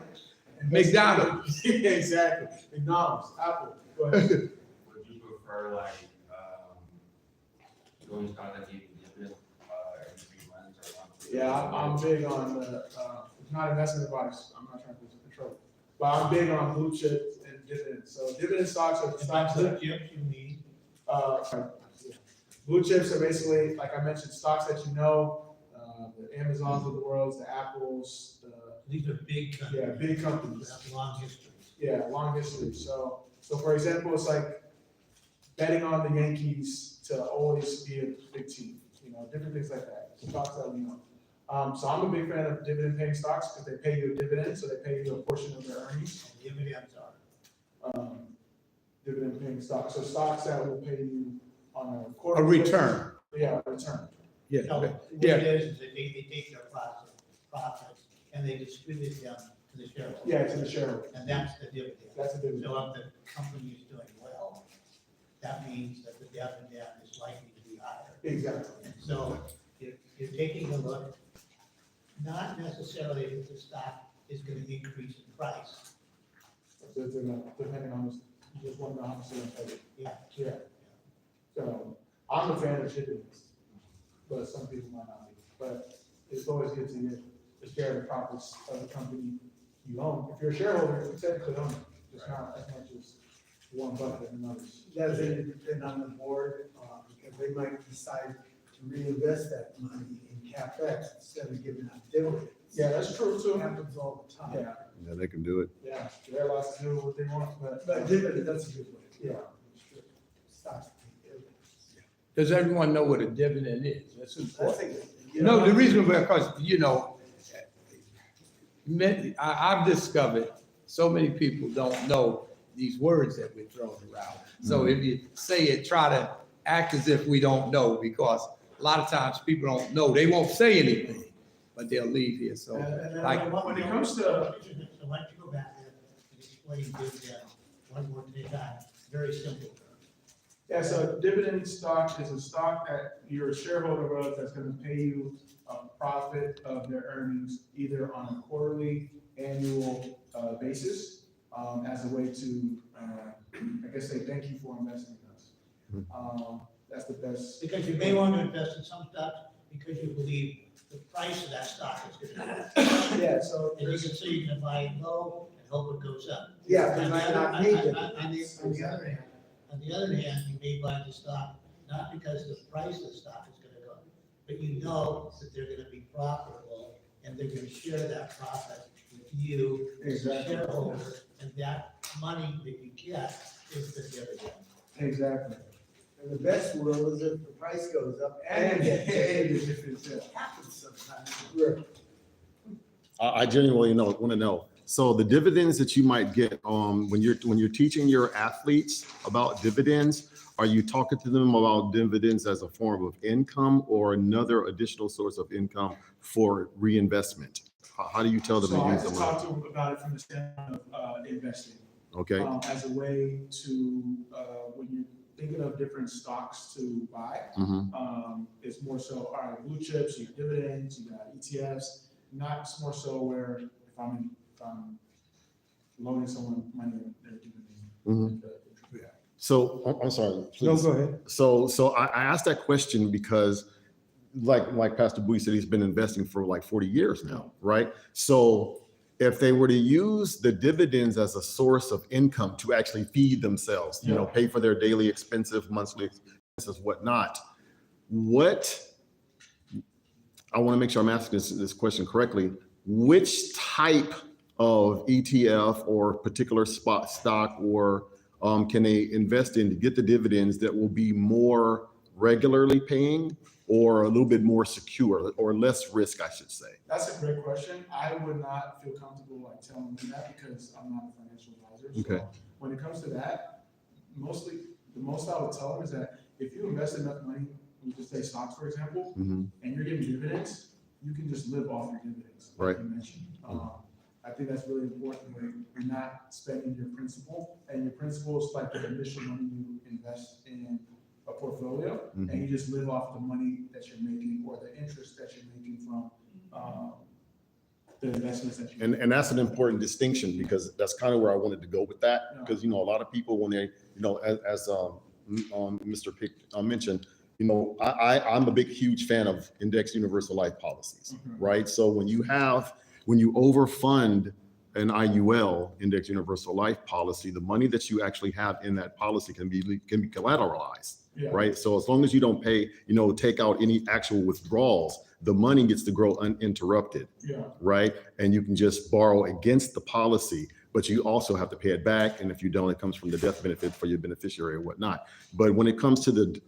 McDonald's. Yeah, exactly, McDonald's, Apple, go ahead. Would you prefer like, doing stock that you dividend, every 3 months or once? Yeah, I'm big on, it's not investment advice, I'm not trying to control it, but I'm big on blue chips and dividends, so dividend stocks are the stocks that, Chips, you mean? blue chips are basically, like I mentioned, stocks that you know, the Amazons of the world, the Apples, These are big companies. yeah, big companies. That have long histories. Yeah, long history. So for example, it's like betting on the Yankees to always be a big team, different things like that, stocks that we know. So I'm a big fan of dividend paying stocks because they pay you a dividend, so they pay you a portion of their earnings. And dividends are. Dividend paying stocks, so stocks that will pay you on a A quarterly. return. Yeah, a return. Yeah, No, what yeah. it is that they take their profits and they distribute them to the shareholders. Yeah, to the shareholder. And that's the dividend. That's a dividend. So if the company is doing well, that means that the dividend is likely to be higher. Exactly. And so you're taking a look, not necessarily that the stock is gonna increase in price. Depending on this, you just want to know how much they're gonna pay. Yeah. Yeah. So I'm a fan of dividends, but some people might not be. But it's always good to get the share of the profits of the company you own. If you're a shareholder, you technically own it, just not as much as one bucket and others. Does it depend on the board, because they might decide to reinvest that money in CapEx instead of giving out dividends. Yeah, that's true It too. happens all the time. Yeah, Yeah, they can do it. yeah, they're allowed to do what they want, But dividend, that's a good way. yeah. Stocks pay dividends. Does everyone know what a dividend is? That's I important. think, No, the reason because, I've discovered so many people don't know these words that we're throwing around. So if you say it, try to act as if we don't know, because a lot of times people don't know. They won't say anything, but they'll leave here. So like, When it comes to, So why don't you go back there and explain dividend one more time, very simple. yeah, so dividend stock is a stock that you're a shareholder of that's gonna pay you a profit of their earnings either on a quarterly, annual, basis, as a way to, I guess say thank you for investing in us. That's the best. Because you may want to invest in some stocks because you believe the price of that stock is going to Yeah, so and you can say you're going to buy it low and hope it goes up. yeah, they On the might other- not need it. On the other hand, you may buy the stock, not because the price of the stock is gonna go up, but you know that they're gonna be profitable, and they're gonna share that profit with you as a Exactly. shareholder, and that money that you get is the dividend. Exactly. And the best world is if the price goes up and And you get dividends. it It happens sometimes. Sure. I genuinely want to know. So the dividends that you might get, when you're teaching your athletes about dividends, are you talking to them about dividends as a form of income or another additional source of income for reinvestment? How do you tell them So to I use just them? talk to them about it from the standpoint of investing. Okay, As a way to, when you're thinking of different stocks to buy, it's more so, all right, blue chips, you got dividends, you got ETFs, not it's more so where if I'm loaning someone money, they're giving me. so I'm sorry. no, Please. go ahead. So I asked that question because like Pastor Bowie said, he's been investing for like 40 years now, right? So if they were to use the dividends as a source of income to actually feed themselves, pay for their daily expensive monthly expenses, whatnot, I want to make sure I'm asking this question correctly. Which type of ETF or particular spot stock or can they invest in to get the dividends that will be more regularly paying or a little bit more secure or less risk, I should say? That's a great question. I would not feel comfortable like telling them that because I'm not a financial advisor. Okay. So when it comes to that, the most I would tell them is that if you invest enough money, we just say stocks, for example, and you're getting dividends, you can just live off your dividends. like Right. you mentioned. I think that's really important where you're not spending your principal, and your principal is like the initial money you invest in a portfolio, and you just live off the money that you're making or the interest that you're making from, the investments that you. And that's an important distinction, because that's kind of where I wanted to go with that. Because, you know, a lot of people, when they, you know, as Mr. Pick mentioned, you know, I'm a big, huge fan of index universal life policies, right? So when you overfund an IUL, index universal life policy, the money that you actually have in that policy can be collateralized, Yeah. right? So as long as you don't pay, you know, take out any actual withdrawals, the money gets to grow uninterrupted, Yeah. right? And you can just borrow against the policy, but you also have to pay it back. And if you don't, it comes from the death benefit for your beneficiary or whatnot. But when it comes to the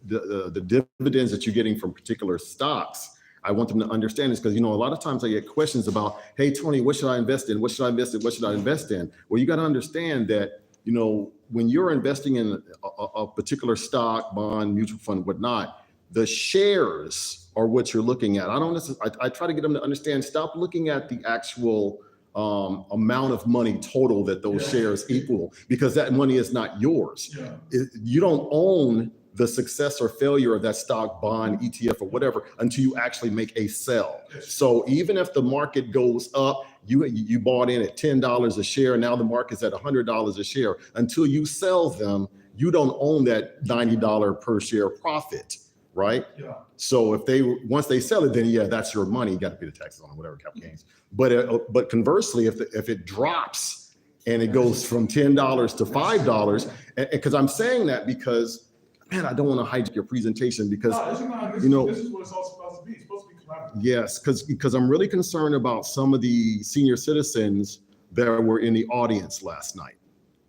dividends that you're getting from particular stocks, I want them to understand this, because, you know, a lot of times I get questions about, hey, Tony, what should I invest in? What should I invest in? What should I invest in? Well, you got to understand that, you know, when you're investing in a particular stock, bond, mutual fund, whatnot, the shares are what you're looking at. I try to get them to understand, stop looking at the actual amount of money total that those shares equal, because that money is not yours. Yeah. You don't own the success or failure of that stock, bond, ETF, or whatever until you actually make a sell. So even if the market goes up, you bought in at $10 a share, now the market's at $100 a share. Until you sell them, you don't own that $90 per share profit, right? Yeah. So once they sell it, then yeah, that's your money. You got to pay the taxes on it, whatever capital gains. But conversely, if it drops and it goes from $10 to $5, because I'm saying that because, man, I don't want to hijack your presentation, because you know, this is what it's all supposed to be. It's supposed to be collaborative. yes, because I'm really concerned about some of the senior citizens that were in the audience last night,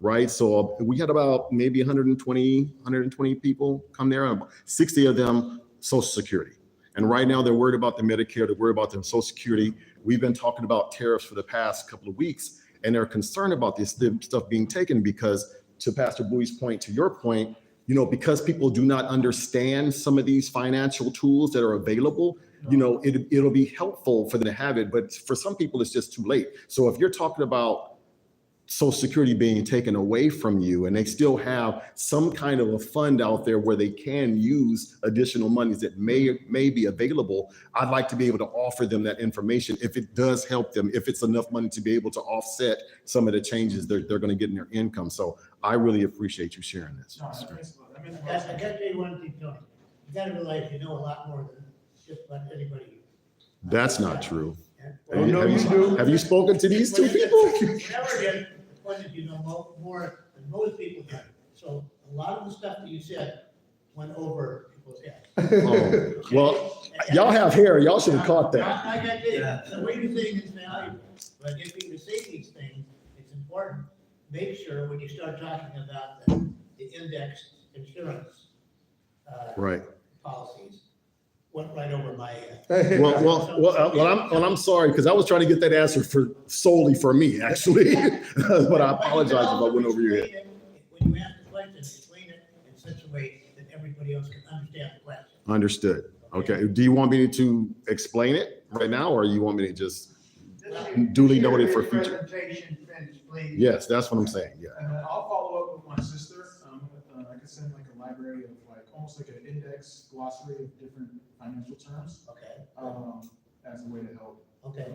right? So we had about maybe 120 people come there, and about 60 of them Social Security. And right now they're worried about the Medicare, they're worried about the Social Security. We've been talking about tariffs for the past couple of weeks, and they're concerned about this stuff being taken because, to Pastor Bowie's point, to your point, you know, because people do not understand some of these financial tools that are available, you know, it'll be helpful for them to have it, but for some people it's just too late. So if you're talking about Social Security being taken away from you, and they still have some kind of a fund out there where they can use additional monies that may be available, I'd like to be able to offer them that information if it does help them, if it's enough money to be able to offset some of the changes they're going to get in their income. So I really appreciate you sharing this. No, that makes I got to tell you one thing, Tony. You got to realize you know a lot more than just about anybody. That's not true. And- Have you spoken to these two people? Whatever it is, the point is you know more than most people do. So a lot of the stuff that you said went over people's heads. Oh, well, y'all have hair. Y'all should have caught that. I got this. The way you're saying is valuable, but if you to say these things, it's important. Make sure when you start talking about the index insurance Right. policies, went right over my head. Well, I'm sorry, because I was trying to get that answer solely for me, actually. But I apologize if I went over your head. When you ask the question, explain it in such a way that everybody else can understand the question. Understood. Okay. Do you want me to explain it right now, or you want me to just duly noted for future? Presentation finished, please. Yes, that's what I'm saying. Yeah. And then I'll follow up with my sister. I could send like a library of like, almost like an index glossary of different financial terms, Okay, as a way to help. okay.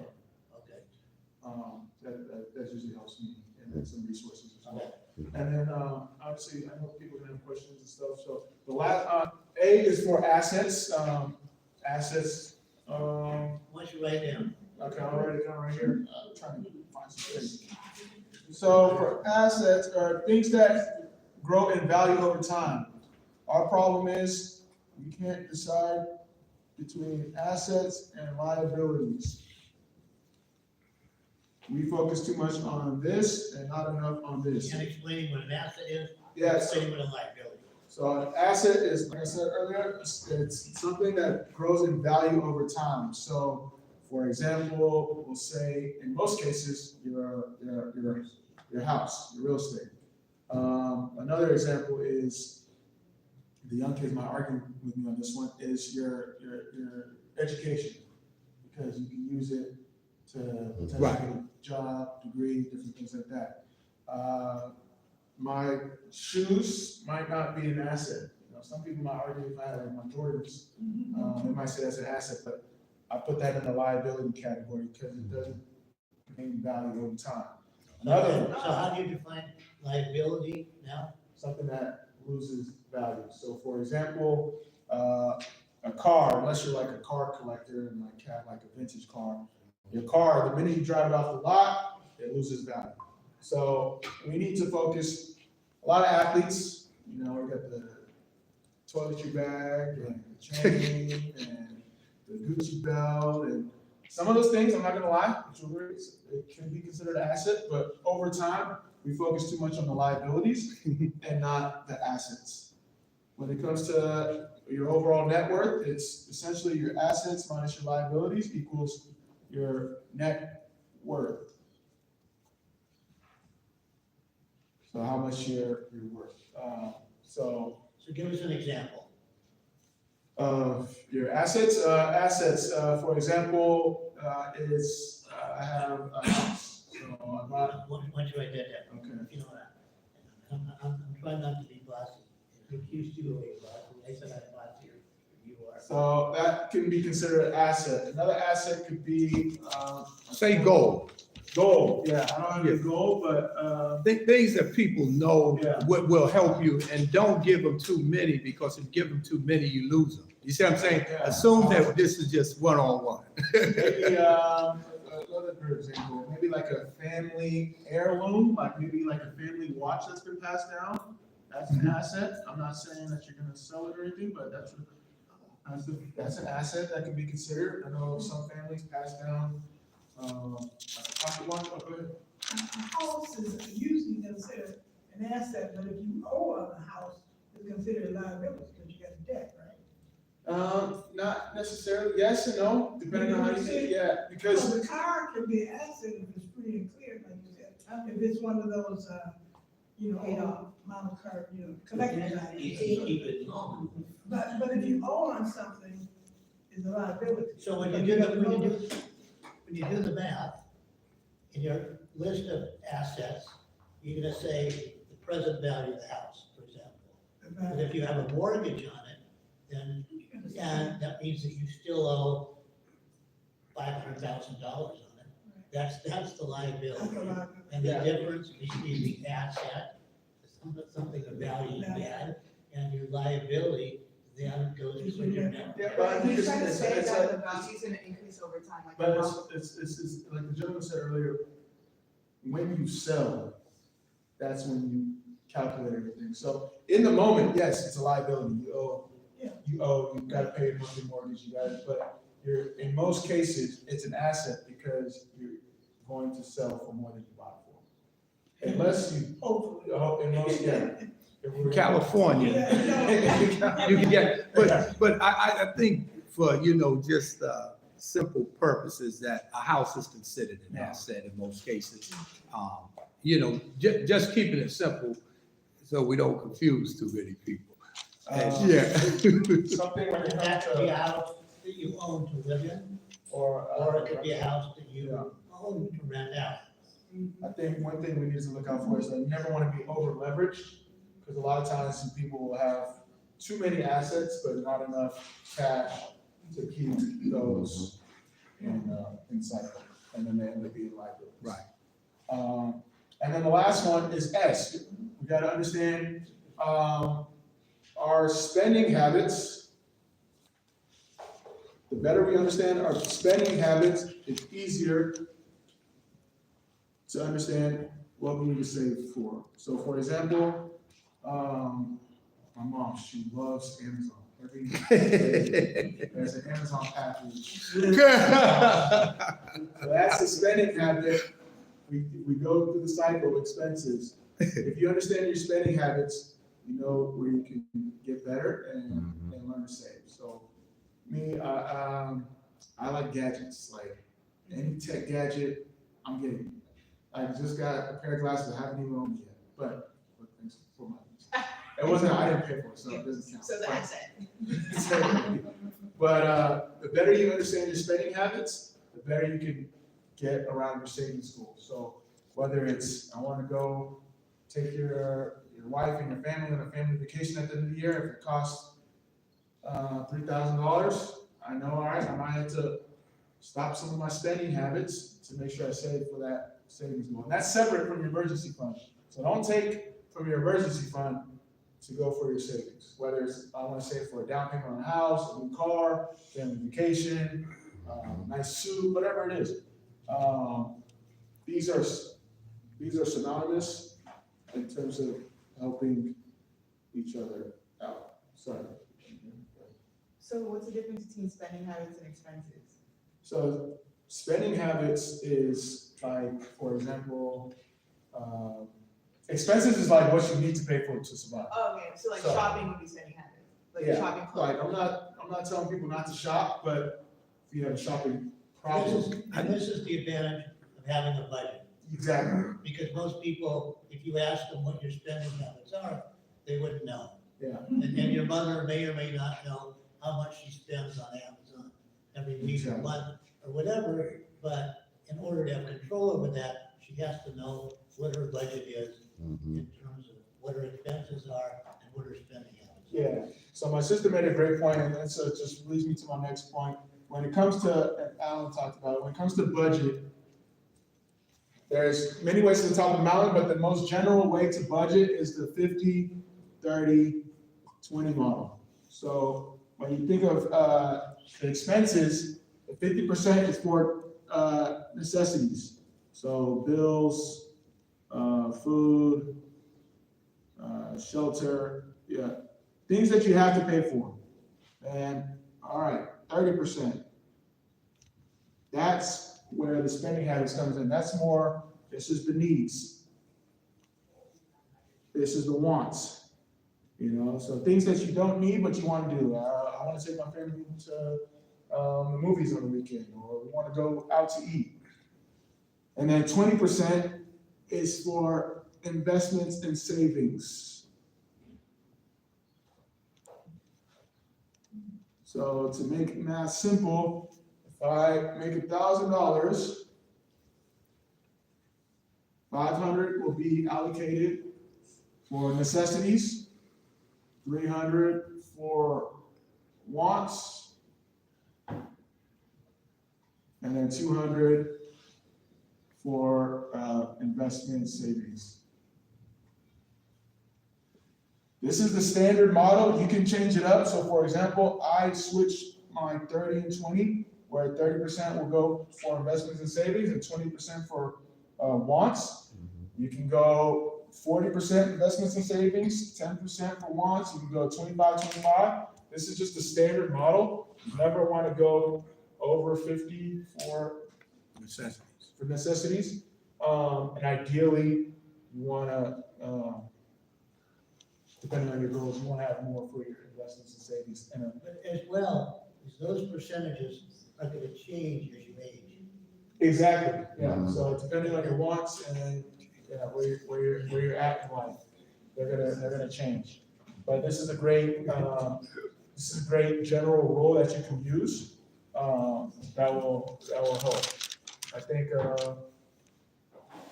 That usually helps me, and then some resources as well. And then, obviously, I know people can have questions and stuff, so the last, A is for assets, assets, Once you write down. okay, I'll write it down right here. I'm trying to find some things. So for assets are things that grow in value over time. Our problem is we can't decide between assets and liabilities. We focus too much on this and not enough on this. And explaining what an asset is, Yes. explaining what a liability is. So an asset is, like I said earlier, it's something that grows in value over time. So for example, we'll say in most cases, your house, your real estate. Another example is, the young kids might argue with me on this one, is your education, because you can use it to potentially get a job, degree, different things like that. My shoes might not be an asset. You know, some people might argue if I had like my Jordans, they might say that's an asset, but I put that in the liability category because it doesn't gain value over time. Another, So how do you define liability now? something that loses value. So for example, a car, unless you're like a car collector and like have like a vintage car, your car, the minute you drive it off the lot, it loses value. So we need to focus, a lot of athletes, you know, we got the toiletry bag and the chain and the Gucci belt and some of those things, I'm not gonna lie, jewelry, it can be considered an asset, but over time, we focus too much on the liabilities and not the assets. When it comes to your overall net worth, it's essentially your assets minus your liabilities equals your net worth. So how much you're worth. So So give us an example. of your assets, for example, is, I have a house. So I bought, Why don't you write that down? okay. If you know that. I'm trying not to be bossy. I accused you of being bossy. I said I'm bossy, you are. So that can be considered an asset. Another asset could be, Say gold. Gold, yeah, I don't have any gold, but, Things that people know Yeah. will help you, and don't give them too many, because if you give them too many, you lose them. You see what I'm saying? Yeah. Assume that this is just one-on-one. maybe, another example, maybe like a family heirloom, like maybe like a family watch that's been passed down. That's an asset. I'm not saying that you're gonna sell it or anything, but that's an asset that can be considered. I know some families pass down, like a pocket watch. Oh, go ahead. A house is usually considered an asset, but if you owe on the house, it's considered a liability because you got a debt, right? Not necessarily, yes and no, depending on how you see it, yeah, because. So the car can be an asset if it's free and clear, like you said. If it's one of those, model car, collector's You items. can keep it long. But if you owe on something, it's a liability. So when you do the math, in your list of assets, you're gonna say the present value of the house, for example. But if you have a mortgage on it, then, and that means that you still owe $500,000 on it. That's the liability. And the Yeah. difference between the asset, something of value you add, and your liability, then goes to your net. Yeah, but I think He's trying to say it's that the value's gonna increase over time, like. But the house- it's like the gentleman said earlier, when you sell, that's when you calculate everything. So in the moment, yes, it's a liability. You gotta pay a monthly mortgage, you gotta, but in most cases, it's an asset because you're going to sell for more than you bought it for. Unless you, Hopefully. in most, yeah. In California, you can get, but I think for, just simple purposes, that a house is considered an asset in most cases. Just keeping it simple so we don't confuse too many people. Yeah. Something when it And comes that could be a to, house that you own to live in, or or it could be a house that you own to rent out. I think one thing we need to look out for is that you never want to be over leveraged, because a lot of times some people will have too many assets, but not enough cash to keep those in cycle, and then they end up being liabilities. Right. And then the last one is S. We got to understand our spending habits. The better we understand our spending habits, it's easier to understand what we need to save for. So for example, my mom, she loves Amazon. There's an Amazon package. So that's the spending habit. We go through the cycle of expenses. If you understand your spending habits, you know where you can get better and learn to save. So me, I like gadgets, like any tech gadget, I'm getting. I just got a pair of glasses I haven't even owned yet, but thanks for my. It wasn't, I didn't pay for it, so it doesn't count. So the asset. But the better you understand your spending habits, the better you can get around your savings goals. So whether it's, I want to go take your your wife and your family on a family vacation at the end of the year, if it costs $3,000, I know, all right, I might have to stop some of my spending habits to make sure I save for that savings goal. And that's separate from your emergency fund. So don't take from your emergency fund to go for your savings. Whether it's, I wanna save for a down payment on a house, a new car, family vacation, nice suit, whatever it is. These are synonymous in terms of helping each other out. Sorry. So what's the difference between spending habits and expenses? So spending habits is like, for example, expenses is like what you need to pay for to survive. Oh, okay, so like So- shopping would be spending habits, like Yeah, shopping Like, clothes. I'm not telling people not to shop, but if you have a shopping This problem. is, and this is the advantage of having a budget, Exactly, because most people, if you ask them what your spending habits are, they wouldn't know. yeah. And your mother may or may not know how much she spends on Amazon every week or Exactly. month or whatever, but in order to have control over that, she has to know what her budget is in terms of what her expenses are and what her spending habits are. Yeah, so my sister made a great point, and so it just leads me to my next point. When it comes to, and Alan talked about it, when it comes to budget, there's many ways to talk about it, but the most general way to budget is the 50-30-20 model. So when you think of the expenses, the 50% is for necessities. So bills, food, shelter, yeah, things that you have to pay for. And, all right, 30%. That's where the spending habits comes in. That's more, this is the needs. This is the wants, you know? So things that you don't need, but you want to do. I want to take my family to the movies on the weekend, or we want to go out to eat. And then 20% is for investments and savings. So to make math simple, if I make $1,000, 500 will be allocated for necessities, 300 for wants, and then 200 for investment savings. This is the standard model. You can change it up. So for example, I switched my 30 and 20, where 30% will go for investments and savings and 20% for wants. You can go 40% investments and savings, 10% for wants. You can go 25-25. This is just the standard model. You never want to go over 50 for necessities. And ideally, you want to, depending on your goals, you want to have more for your investments and savings. But as well, is those percentages are gonna change as you age. Exactly, yeah. So depending on your wants and where you're at in life, they're gonna change. But this is a great general rule that you can use that will help. I think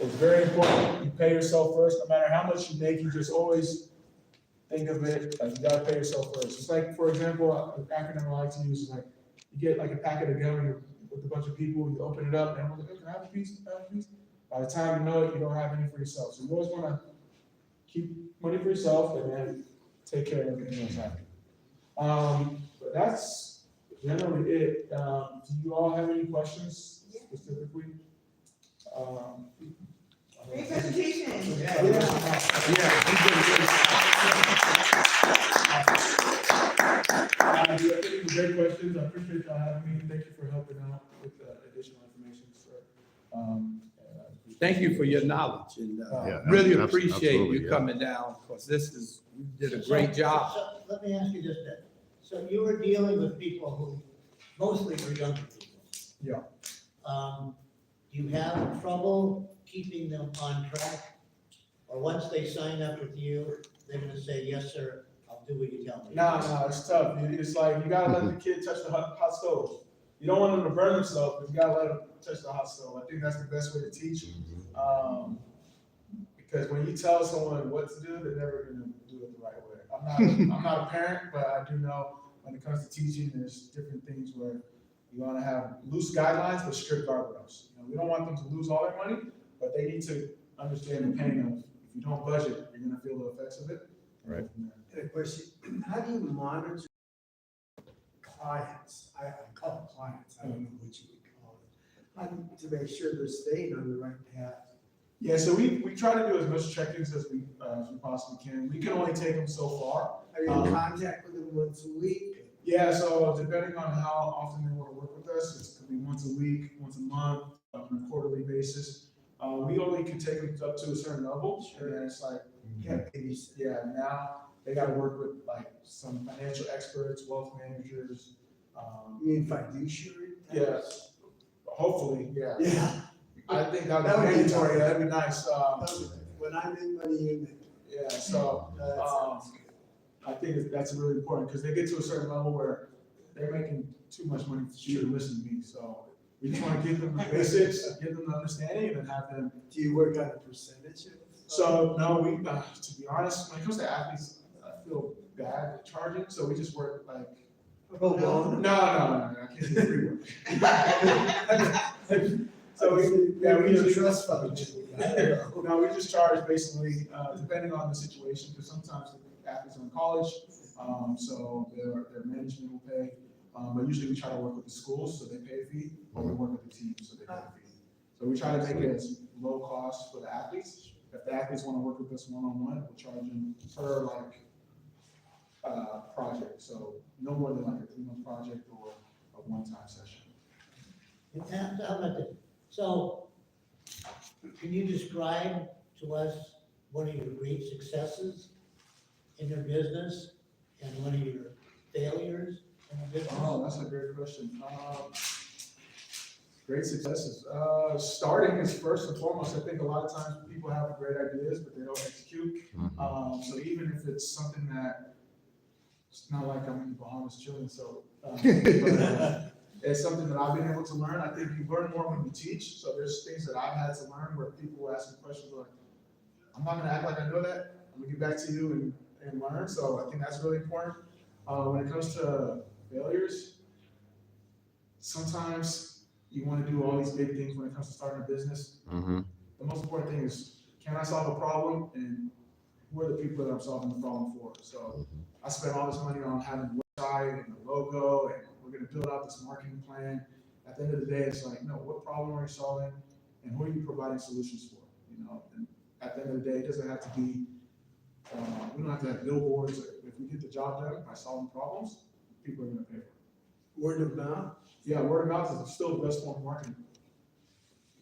it's very important you pay yourself first. No matter how much you make, you just always think of it like you gotta pay yourself first. It's like, for example, an acronym I like to use is like, you get like a packet of gum with a bunch of people, you open it up, and everyone's like, "Can I have a piece? Can I have a piece?" By the time you know it, you don't have any for yourself. So you always wanna keep money for yourself and then take care of everything else after. But that's generally it. Do you all have any questions specifically? Great presentation. Yeah, he did great questions. I appreciate y'all having me. Thank you for helping out with additional information, sir. Thank you for your knowledge and Yeah, really absolutely, appreciate you yeah. coming down, because you did a great job. So let me ask you this then. So you were dealing with people who mostly were younger people. Yeah. Do you have trouble keeping them on track? Or once they sign up with you, they're gonna say, "Yes, sir, I'll do what you tell me"? No, it's tough. It's like, you gotta let the kid touch the hot stove. You don't want them to burn themselves, but you gotta let them touch the hot stove. I think that's the best way to teach. Because when you tell someone what to do, they're never gonna do it the right way. I'm not a parent, but I do know when it comes to teaching, there's different things where you wanna have loose guidelines, but strict guardrails. You know, we don't want them to lose all their money, but they need to understand the pain of, if you don't budget, you're gonna feel the effects of it. Right. And of course, how do you monitor clients? I call them clients, I don't know what you would call them. To make sure they're staying on the right path. Yeah, so we try to do as much check-ins as we possibly can. We can only take them so far. Are you in contact with them once a week? Yeah, so depending on how often they want to work with us, it could be once a week, once a month, on a quarterly basis. We only can take them up to a certain level, and then it's like, yeah, now they gotta work with like some financial experts, wealth managers. You mean fiduciary? Yes, hopefully, yeah. Yeah. I think That that would would be be mandatory, nice. that'd be nice. When I make money, you make. Yeah, so, That sounds good. I think that's really important, because they get to a certain level where they're making too much money to even listen to me, so we just want to give them the basics, give them the understanding, and then have them. Do you work on a percentage of? So, no, we, to be honest, when it comes to athletes, I feel bad at charging, so we just work like. Oh, well. No, I can't do free work. So we usually trust fund. No, we just charge basically, depending on the situation, because sometimes the athletes are in college, so their management will pay. But usually we try to work with the schools, so they pay a fee, or we work with the team, so they pay a fee. So we try to make it as low cost for the athletes. If the athletes want to work with us one-on-one, we'll charge them per project. So no more than like a 3-month project or a one-time session. So, can you describe to us one of your great successes in your business and one of your failures in your business? Oh, that's a great question. Great successes. Starting is first and foremost. I think a lot of times people have great ideas, but they don't execute. So even if it's something that, it's not like I'm in the Bahamas chilling, so, it's something that I've been able to learn. I think you learn more when you teach. So there's things that I've had to learn where people will ask me questions like, I'm not gonna act like I know that. I'm gonna get back to you and learn. So I think that's really important. When it comes to failures, sometimes you want to do all these big things when it comes to starting a business. The most important thing is, can I solve a problem, and who are the people that I'm solving the problem for? So I spent all this money on having a website and a logo, and we're going to build out this marketing plan. At the end of the day, it's like, no, what problem are you solving, and who are you providing solutions for? You know, and at the end of the day, it doesn't have to be, we don't have to have billboards. If we get the job done by solving problems, people are going to pay for it. Word of mouth? Yeah, word of mouth is still the best form of marketing.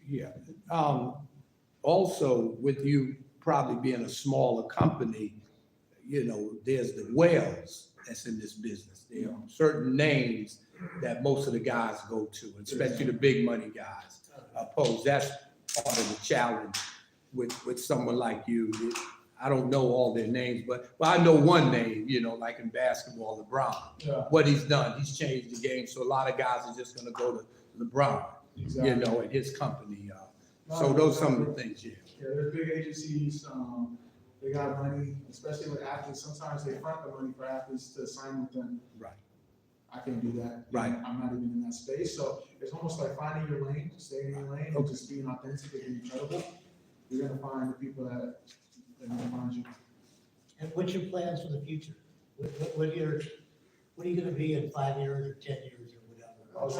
Yeah. Also, with you probably being a smaller company, you know, there's the whales that's in this business. There are certain names that most of the guys go to, especially the big money guys. I suppose that's part of the challenge with someone like you. I don't know all their names, but I know one name, you know, like in basketball, LeBron. Yeah. What he's done, he's changed the game. So a lot of guys are just gonna go to LeBron, Exactly. you know, and his company. So those are some of the things, yeah. Yeah, there's big agencies, they got money, especially with athletes. Sometimes they front the money for athletes to sign with them. Right. I can't do that. Right. I'm not even in that space. So it's almost like finding your lane, staying in your lane, and just being authentic and being credible. You're gonna find the people that are gonna find you. And what's your plans for the future? What are you gonna be in 5 years or 10 years or whatever? I was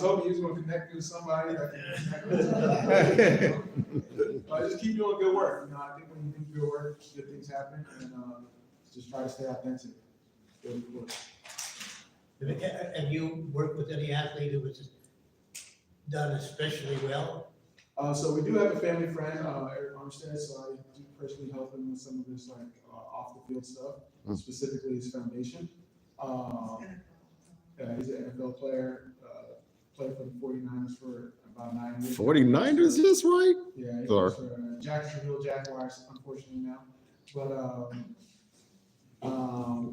hoping you was gonna connect me with somebody that can connect with. I just keep doing good work. You know, I think when you do good work, good things happen, and just try to stay authentic. Good work. Have you worked with any athlete who was done especially well? So we do have a family friend, Eric Armstead, so I do personally help him with some of this like off the field stuff, specifically his foundation. He's an NFL player, played for the 49ers for about 9 years. 49ers, is this right? Yeah, he Sorry. plays for Jacksonville Jaguars, unfortunately now. But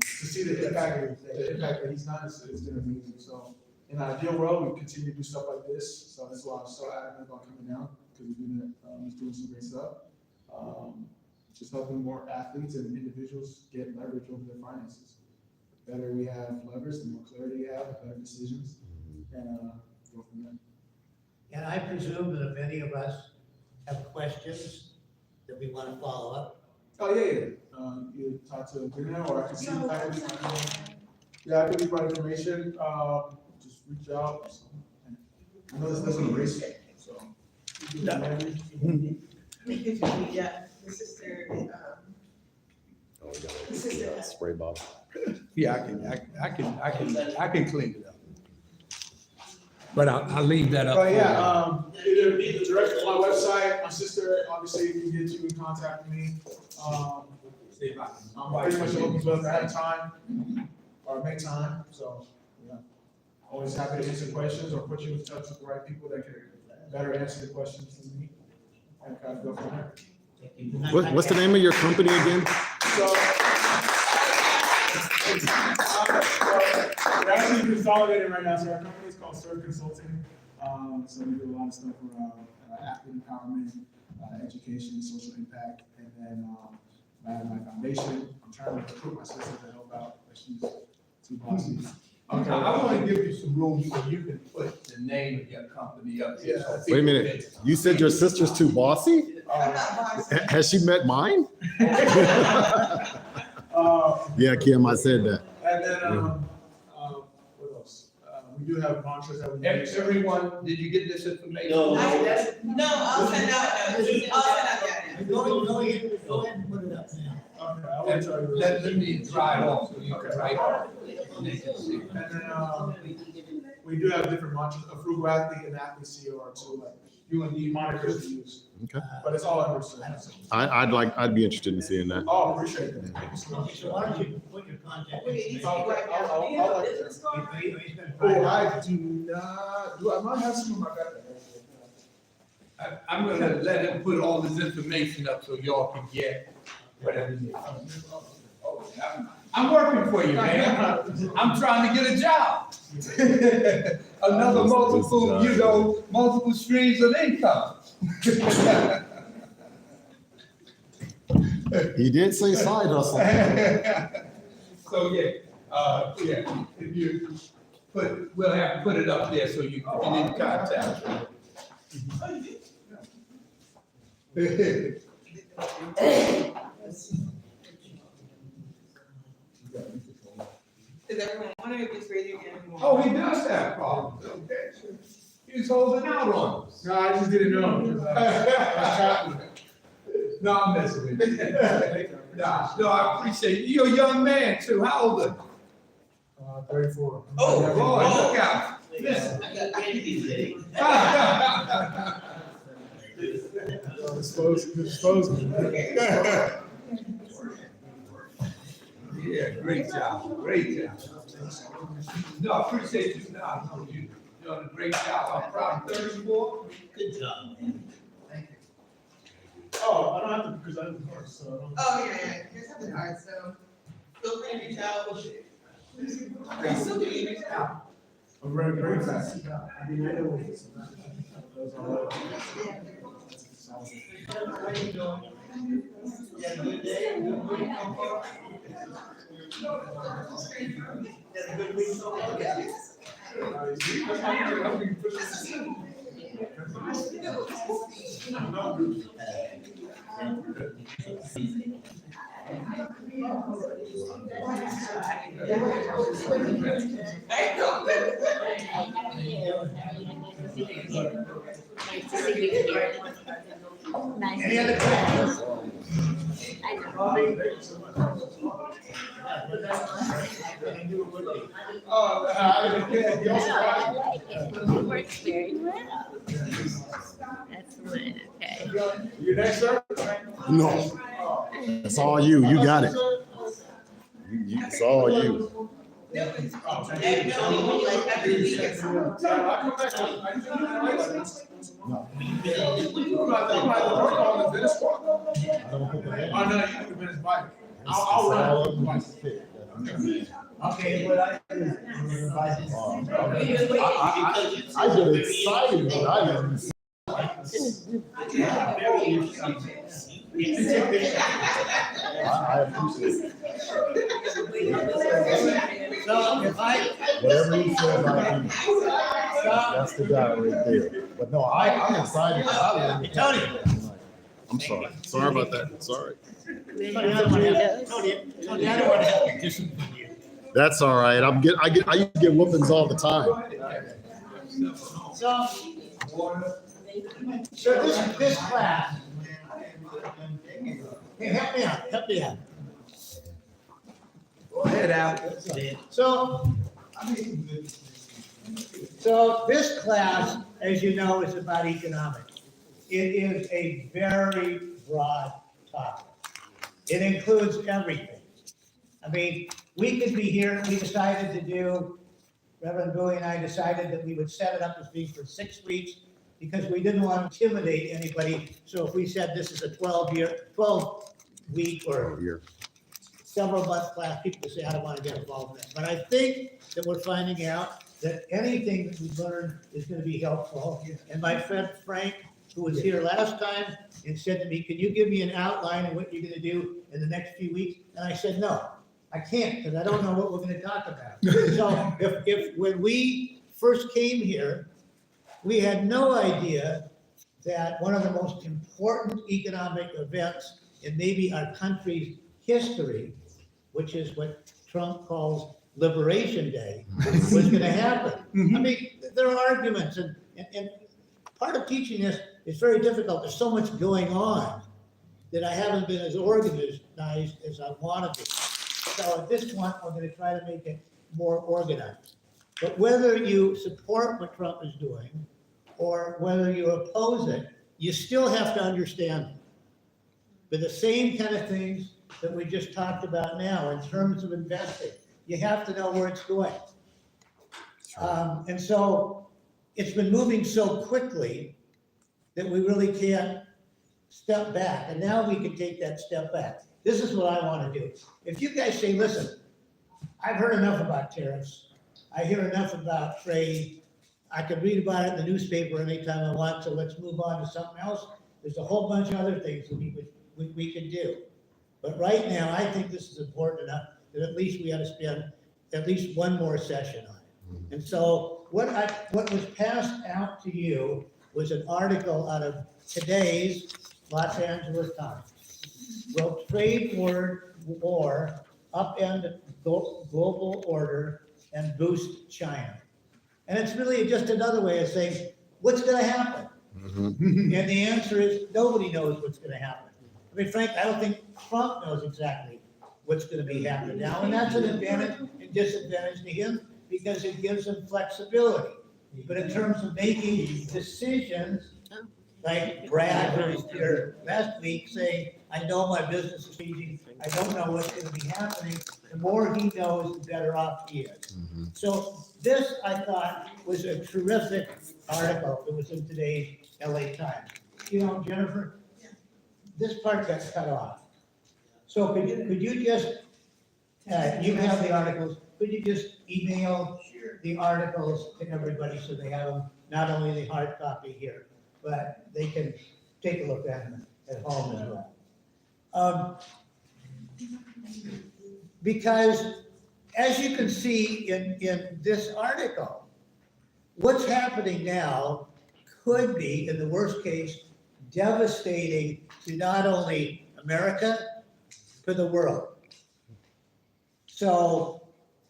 to see the impact that he's done is been amazing. So in an ideal world, we continue to do stuff like this. So that's why I'm so adamant about coming down, because he's doing some great stuff. just helping more athletes and individuals get leverage over their finances. The better we have leverage, the more clarity we have, the better decisions, and go from there. And I presume that if any of us have questions that we want to follow up, Oh, yeah. You talk to Bruno, or I can see, yeah, I can leave my information, just reach out. I know this doesn't erase it, so. Yeah, the sister, Oh, we This is got the- a spray bottle. Yeah, I can clean it up. But I'll leave that up. But for yeah, either direct to my website, my sister, obviously, can get you in contact with me. I'm pretty much open to it ahead of time, or make time, so, yeah. Always happy to answer questions or put you in touch with the right people that can better answer the questions than me. And kind of go from there. What's the name of your company again? So. We're actually consolidating right now, so our company is called Serve Consulting. So we do a lot of stuff around athlete empowerment, education, social impact, and then I have my foundation. I'm trying to recruit my sister to help out, but she's too bossy. Okay, I want to give you some room so you can put the name of your company up here. so Wait a minute. people You said your sister's too bossy? I'm not bossy. Has she met mine? Uh, Yeah, Kim, I said that. And then, what else? We do have mantras that we can- use. Everyone, did you get this information? No. No, I'll send out, yeah. go ahead and put it up now. Okay, I will try to. Let me dry it off so you can Okay. write it. And they can see. And then, we do have different mantras, a frugal athlete and athlete CEO are two, like, you and the monikers we use. Okay. But it's all under. I'd be interested in seeing that. Oh, appreciate it. Thank you so Okay, much. so why don't you put your contact Wait, information? I'll- business card? He's gonna Oh, try it. I do not, I might have some of my back. I'm gonna let him put all this information up so y'all can get whatever you need. I'm working for you, man. I'm trying to get a job. Another multiple streams of income. He did say side hustle. So, yeah, if you we'll have to put it up there so you can get in contact. Does everyone want to just raise your hand? if you want? Oh, he does have problems, okay. He's holding out on us. No, I just didn't know. 'Cause, I was traveling. No, I'm messing with you. No, I appreciate it. You're a young man too. How old are you? 34. Oh, Boy, look out. Listen. I got candy today. Disposing. Yeah, great job, great job. No, I appreciate you. No, you're doing a great job. I'm proud. 34. Good job, man. Oh, I don't have to, because I have the course, so I don't. Oh, yeah, here's something hard, so feel free to reach out. So do you reach out? I'm very fast. I mean, I know it's. You had a good day? Good week so far? You had a good week so far? Any other questions? It works very well. Excellent, okay. You next, sir? No, it's all you. You got it. It's all you. And no, like every week it's. I'll come back. I do not have a license. I'm not working on the fitness part. Oh, no, you can finish bike. I'll run. Okay, what I do is, I get excited, but I didn't. I appreciate it. So if I, Whatever he says, I do. That's the guy right there. But no, I'm excited. Tony. I'm sorry. Sorry about that. Sorry. Tony, I don't want to have, Tony, I don't want to have to discipline you. That's all right. I used to get whoopings all the time. So this class, hey, help me out. Go ahead, Al. So this class, as you know, is about economics. It is a very broad topic. It includes everything. I mean, we could be here, we decided to do, Reverend Bowie and I decided that we would set it up as being for 6 weeks because we didn't want to intimidate anybody. So if we said this is a 12-week or several month class, people would say, I don't want to get involved in that. But I think that we're finding out that anything that we've learned is going to be helpful. And my friend Frank, who was here last time and said to me, can you give me an outline of what you're going to do in the next few weeks? And I said, no, I can't, because I don't know what we're going to talk about. So if when we first came here, we had no idea that one of the most important economic events in maybe our country's history, which is what Trump calls Liberation Day, was going to happen. I mean, there are arguments, and part of teaching this is very difficult. There's so much going on that I haven't been as organized as I want to be. So at this point, I'm going to try to make it more organized. But whether you support what Trump is doing or whether you oppose it, you still have to understand it. But the same kind of things that we just talked about now in terms of investing, you have to know where it's going. And so it's been moving so quickly that we really can't step back. And now we can take that step back. This is what I want to do. If you guys say, listen, I've heard enough about tariffs. I hear enough about trade. I could read about it in the newspaper anytime I want, so let's move on to something else. There's a whole bunch of other things that we could do. But right now, I think this is important enough that at least we ought to spend at least one more session on it. And so what was passed out to you was an article out of today's Los Angeles Times. Will trade war upend global order and boost China? And it's really just another way of saying, what's going to happen? And the answer is nobody knows what's going to happen. I mean, Frank, I don't think Trump knows exactly what's going to be happening now. And that's an advantage and disadvantage to him because it gives him flexibility. But in terms of making decisions, like Brad, who was here last week, saying, I know my business is changing, I don't know what's going to be happening, the more he knows, the better off he is. So this, I thought, was a terrific article that was in today's LA Times. You know, Jennifer, this part got cut off. So could you just, you have the articles, could you just email the articles to everybody so they have them, not only the hard copy here, but they can take a look at them at home as well. Because as you can see in this article, what's happening now could be, in the worst case, devastating to not only America, but the world. So,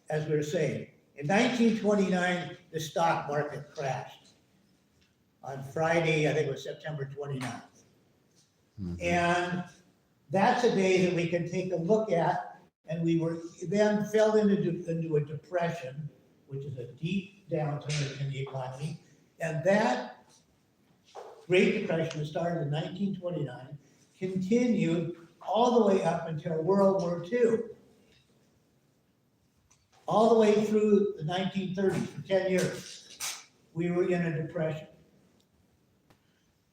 as we were saying, in 1929, the stock market crashed. On Friday, I think it was September 29th. And that's a day that we can take a look at, and we were then fell into a depression, which is a deep downturn in the economy. And that Great Depression that started in 1929 continued all the way up until World War II. All the way through the 1930s, for 10 years, we were in a depression.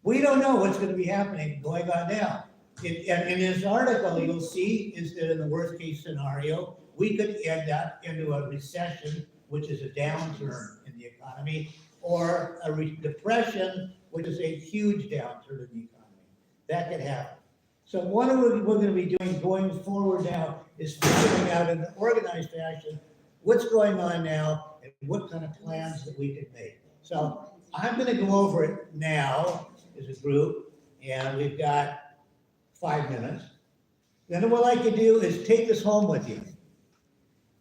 We don't know what's going to be happening going on now. And in this article, you'll see is that in the worst case scenario, we could end up into a recession, which is a downturn in the economy, or a depression, which is a huge downturn in the economy. That could happen. So what we're gonna be doing going forward now is figuring out in an organized fashion, what's going on now and what kind of plans that we can make. So I'm gonna go over it now as a group, and we've got 5 minutes. Then what I like to do is take this home with you.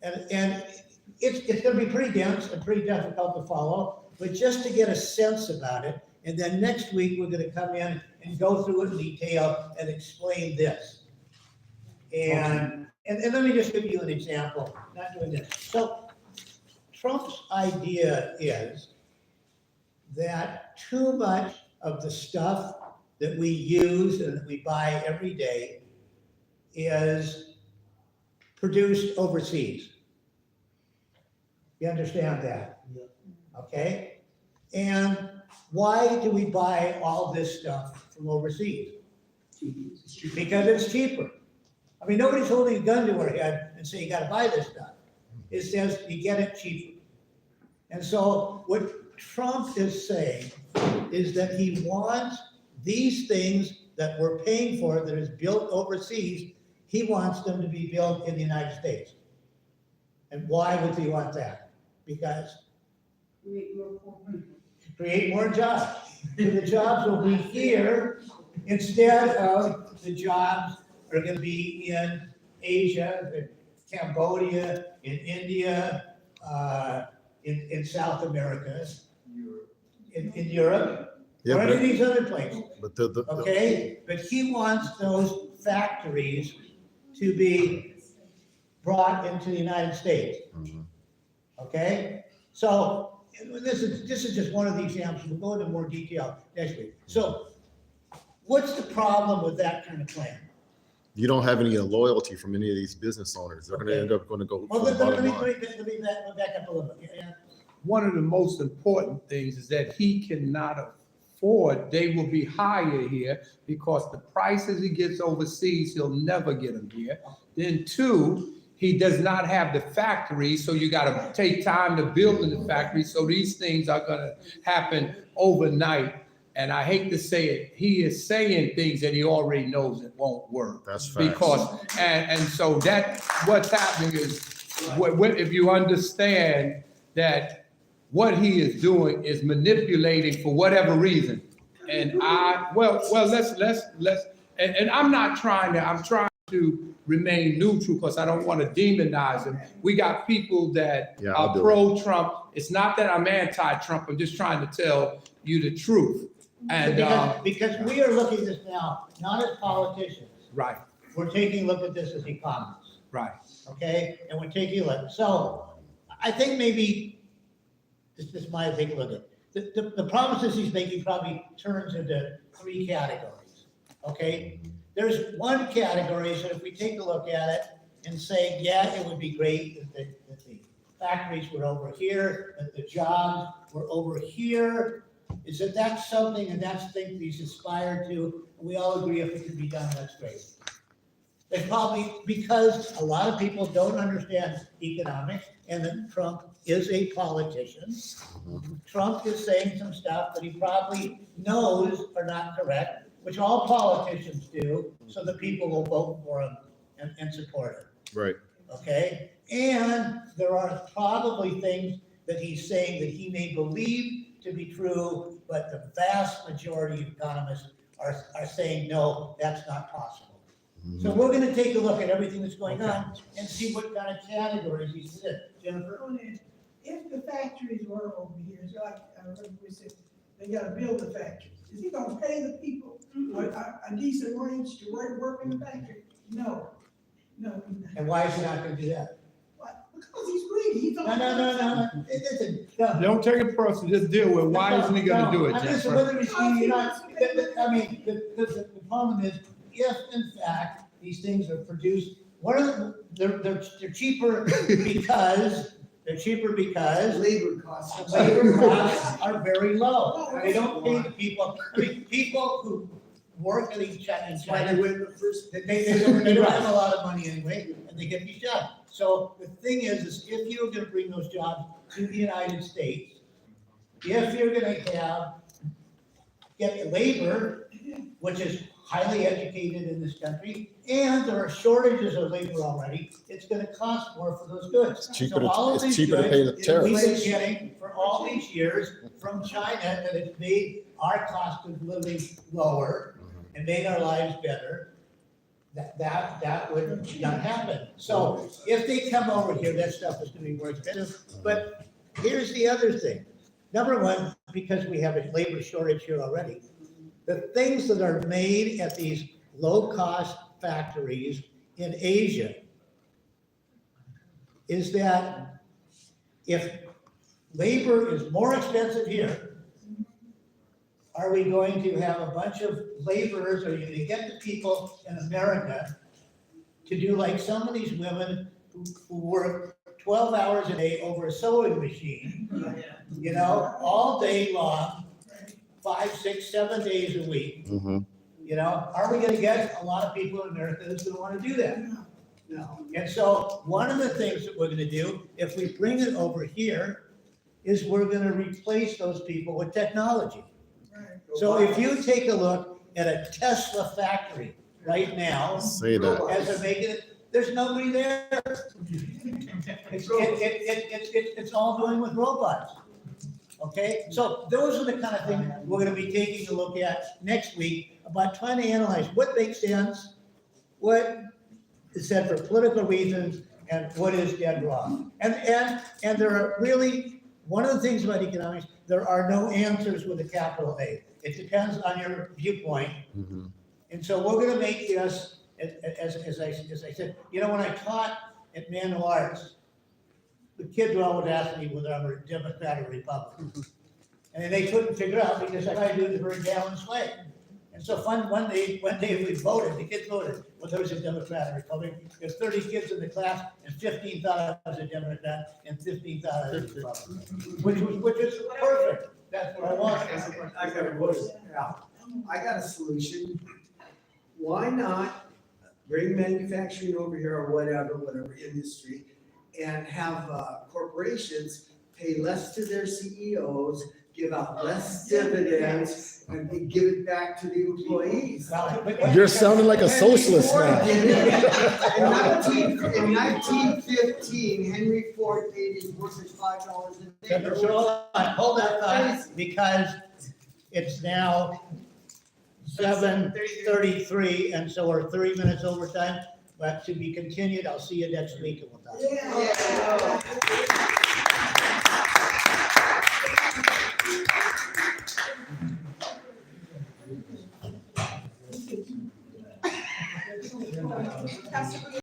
And it's gonna be pretty dense and pretty difficult to follow, but just to get a sense about it. And then next week, we're gonna come in and go through it in detail and explain this. And let me just give you an example, not doing this. So Trump's idea is that too much of the stuff that we use and that we buy every day is produced overseas. You understand that? Okay? And why do we buy all this stuff from overseas? Because it's cheaper. I mean, nobody's holding a gun to our head and saying, you gotta buy this stuff. It says you get it cheaper. And so what Trump is saying is that he wants these things that we're paying for that is built overseas, he wants them to be built in the United States. And why would he want that? Because create more jobs. So the jobs will be here instead of the jobs are going to be in Asia, in Cambodia, in India, in South America, in Europe, or any of these other places. But Okay, but he wants those factories to be brought into the United States. Okay, so this is just one of the examples. We'll go into more detail next week. So what's the problem with that kind of plan? you don't have any loyalty from any of these business owners. They're gonna end up gonna go Well, for the let bottom me line. back up a little bit. Yeah. One of the most important things is that he cannot afford, they will be higher here because the prices he gets overseas, he'll never get them here. Then two, he does not have the factory, so you gotta take time to build in the factory. So these things are gonna happen overnight. And I hate to say it, he is saying things that he already knows it won't work. That's facts. Because, and so that, what's happening is, if you understand that what he is doing is manipulating for whatever reason. And let's, and I'm not trying to, I'm trying to remain neutral because I don't want to demonize him. We got people that I'll are do it. pro-Trump. It's not that I'm anti-Trump, I'm just trying to tell you the truth. And, Because we are looking at this now, not as politicians. right, We're taking a look at this as economists, right. okay? And we're taking a look. So I think maybe, this is my take a look at it. The promises he's making probably turns into three categories, okay? There's one category, so if we take a look at it and say, yeah, it would be great if the factories were over here, that the jobs were over here, is that that's something and that's things he's aspired to, and we all agree if it can be done, that's great. They probably, because a lot of people don't understand economics, and that Trump is a politician. Trump is saying some stuff that he probably knows are not correct, which all politicians do, so the people will vote for him and support him, Right. okay? And there are probably things that he's saying that he may believe to be true, but the vast majority of economists are saying, no, that's not possible. So we're gonna take a look at everything that's going on and see what kind of categories he's in. Jennifer? If the factories were over here, so like, I remember we said, they gotta build the factories. Is he gonna pay the people a decent wage to work in the factory? No. And why is he not gonna do that? Why? Because he's greedy. He don't. No. Listen, no. Don't take it personal, just deal with why isn't he gonna do it, No, listen, Jennifer? whether he's greedy or not, I mean, the problem is, if in fact these things are produced, what are they're cheaper because Labor costs. labor costs are very low. They don't pay the people, I mean, people who work in China, Why they win the first. they don't have a lot of money anyway, and they get these jobs. So the thing is if you're gonna bring those jobs to the United States, if you're gonna get labor, which is highly educated in this country, and there are shortages of labor already. It's gonna cost more for those goods. It's cheaper So all of to, these it's cheaper to pay the goods tariffs. We've been getting for all these years from China, that it's made our cost of living lower and made our lives better. That would not happen. So if they come over here, that stuff is gonna be more expensive. But here's the other thing. Number one, because we have a labor shortage here already, the things that are made at these low-cost factories in Asia is that if labor is more expensive here, are we going to have a bunch of laborers, or are you gonna get the people in America to do like some of these women who work 12 hours a day over a sewing machine, you know, all day long, 5, 6, 7 days a week, Mhm. you know? Are we gonna get a lot of people in America that's gonna wanna do that? No. And so one of the things that we're gonna do, if we bring it over here, is we're gonna replace those people with technology. So if you take a look at a Tesla factory right now, Say that. as they're making it, there's nobody there. It's all doing with robots. Okay, so those are the kind of things we're gonna be taking a look at next week, about trying to analyze what makes sense, what is said for political reasons, and what is dead wrong. And there are really, one of the things about economics, there are no answers with a capital A. It depends on your viewpoint. Mhm. And so we're gonna make this, as I said, you know, when I taught at Manual Arts, the kids were always asking me whether I'm a Democrat or Republican. And they couldn't figure out because I tried to do it in a very balanced way. And so one day we voted, the kids voted, whether it was a Democrat or Republican. There's 30 kids in the class and 15 thought I was a Democrat and 15 thought I was a Republican. Which is perfect. That's what I want. I got a question. Yeah. I got a solution. Why not bring manufacturing over here or whatever industry, and have corporations pay less to their CEOs, give out less dividends, and we give it back to the employees? You're sounding like a socialist now. In 1915, Henry Ford paid his workers $5 a day. Hold that thought, because it's now 7:33, and so we're 30 minutes overtime, but to be continued. I'll see you next week and we'll talk. Yeah.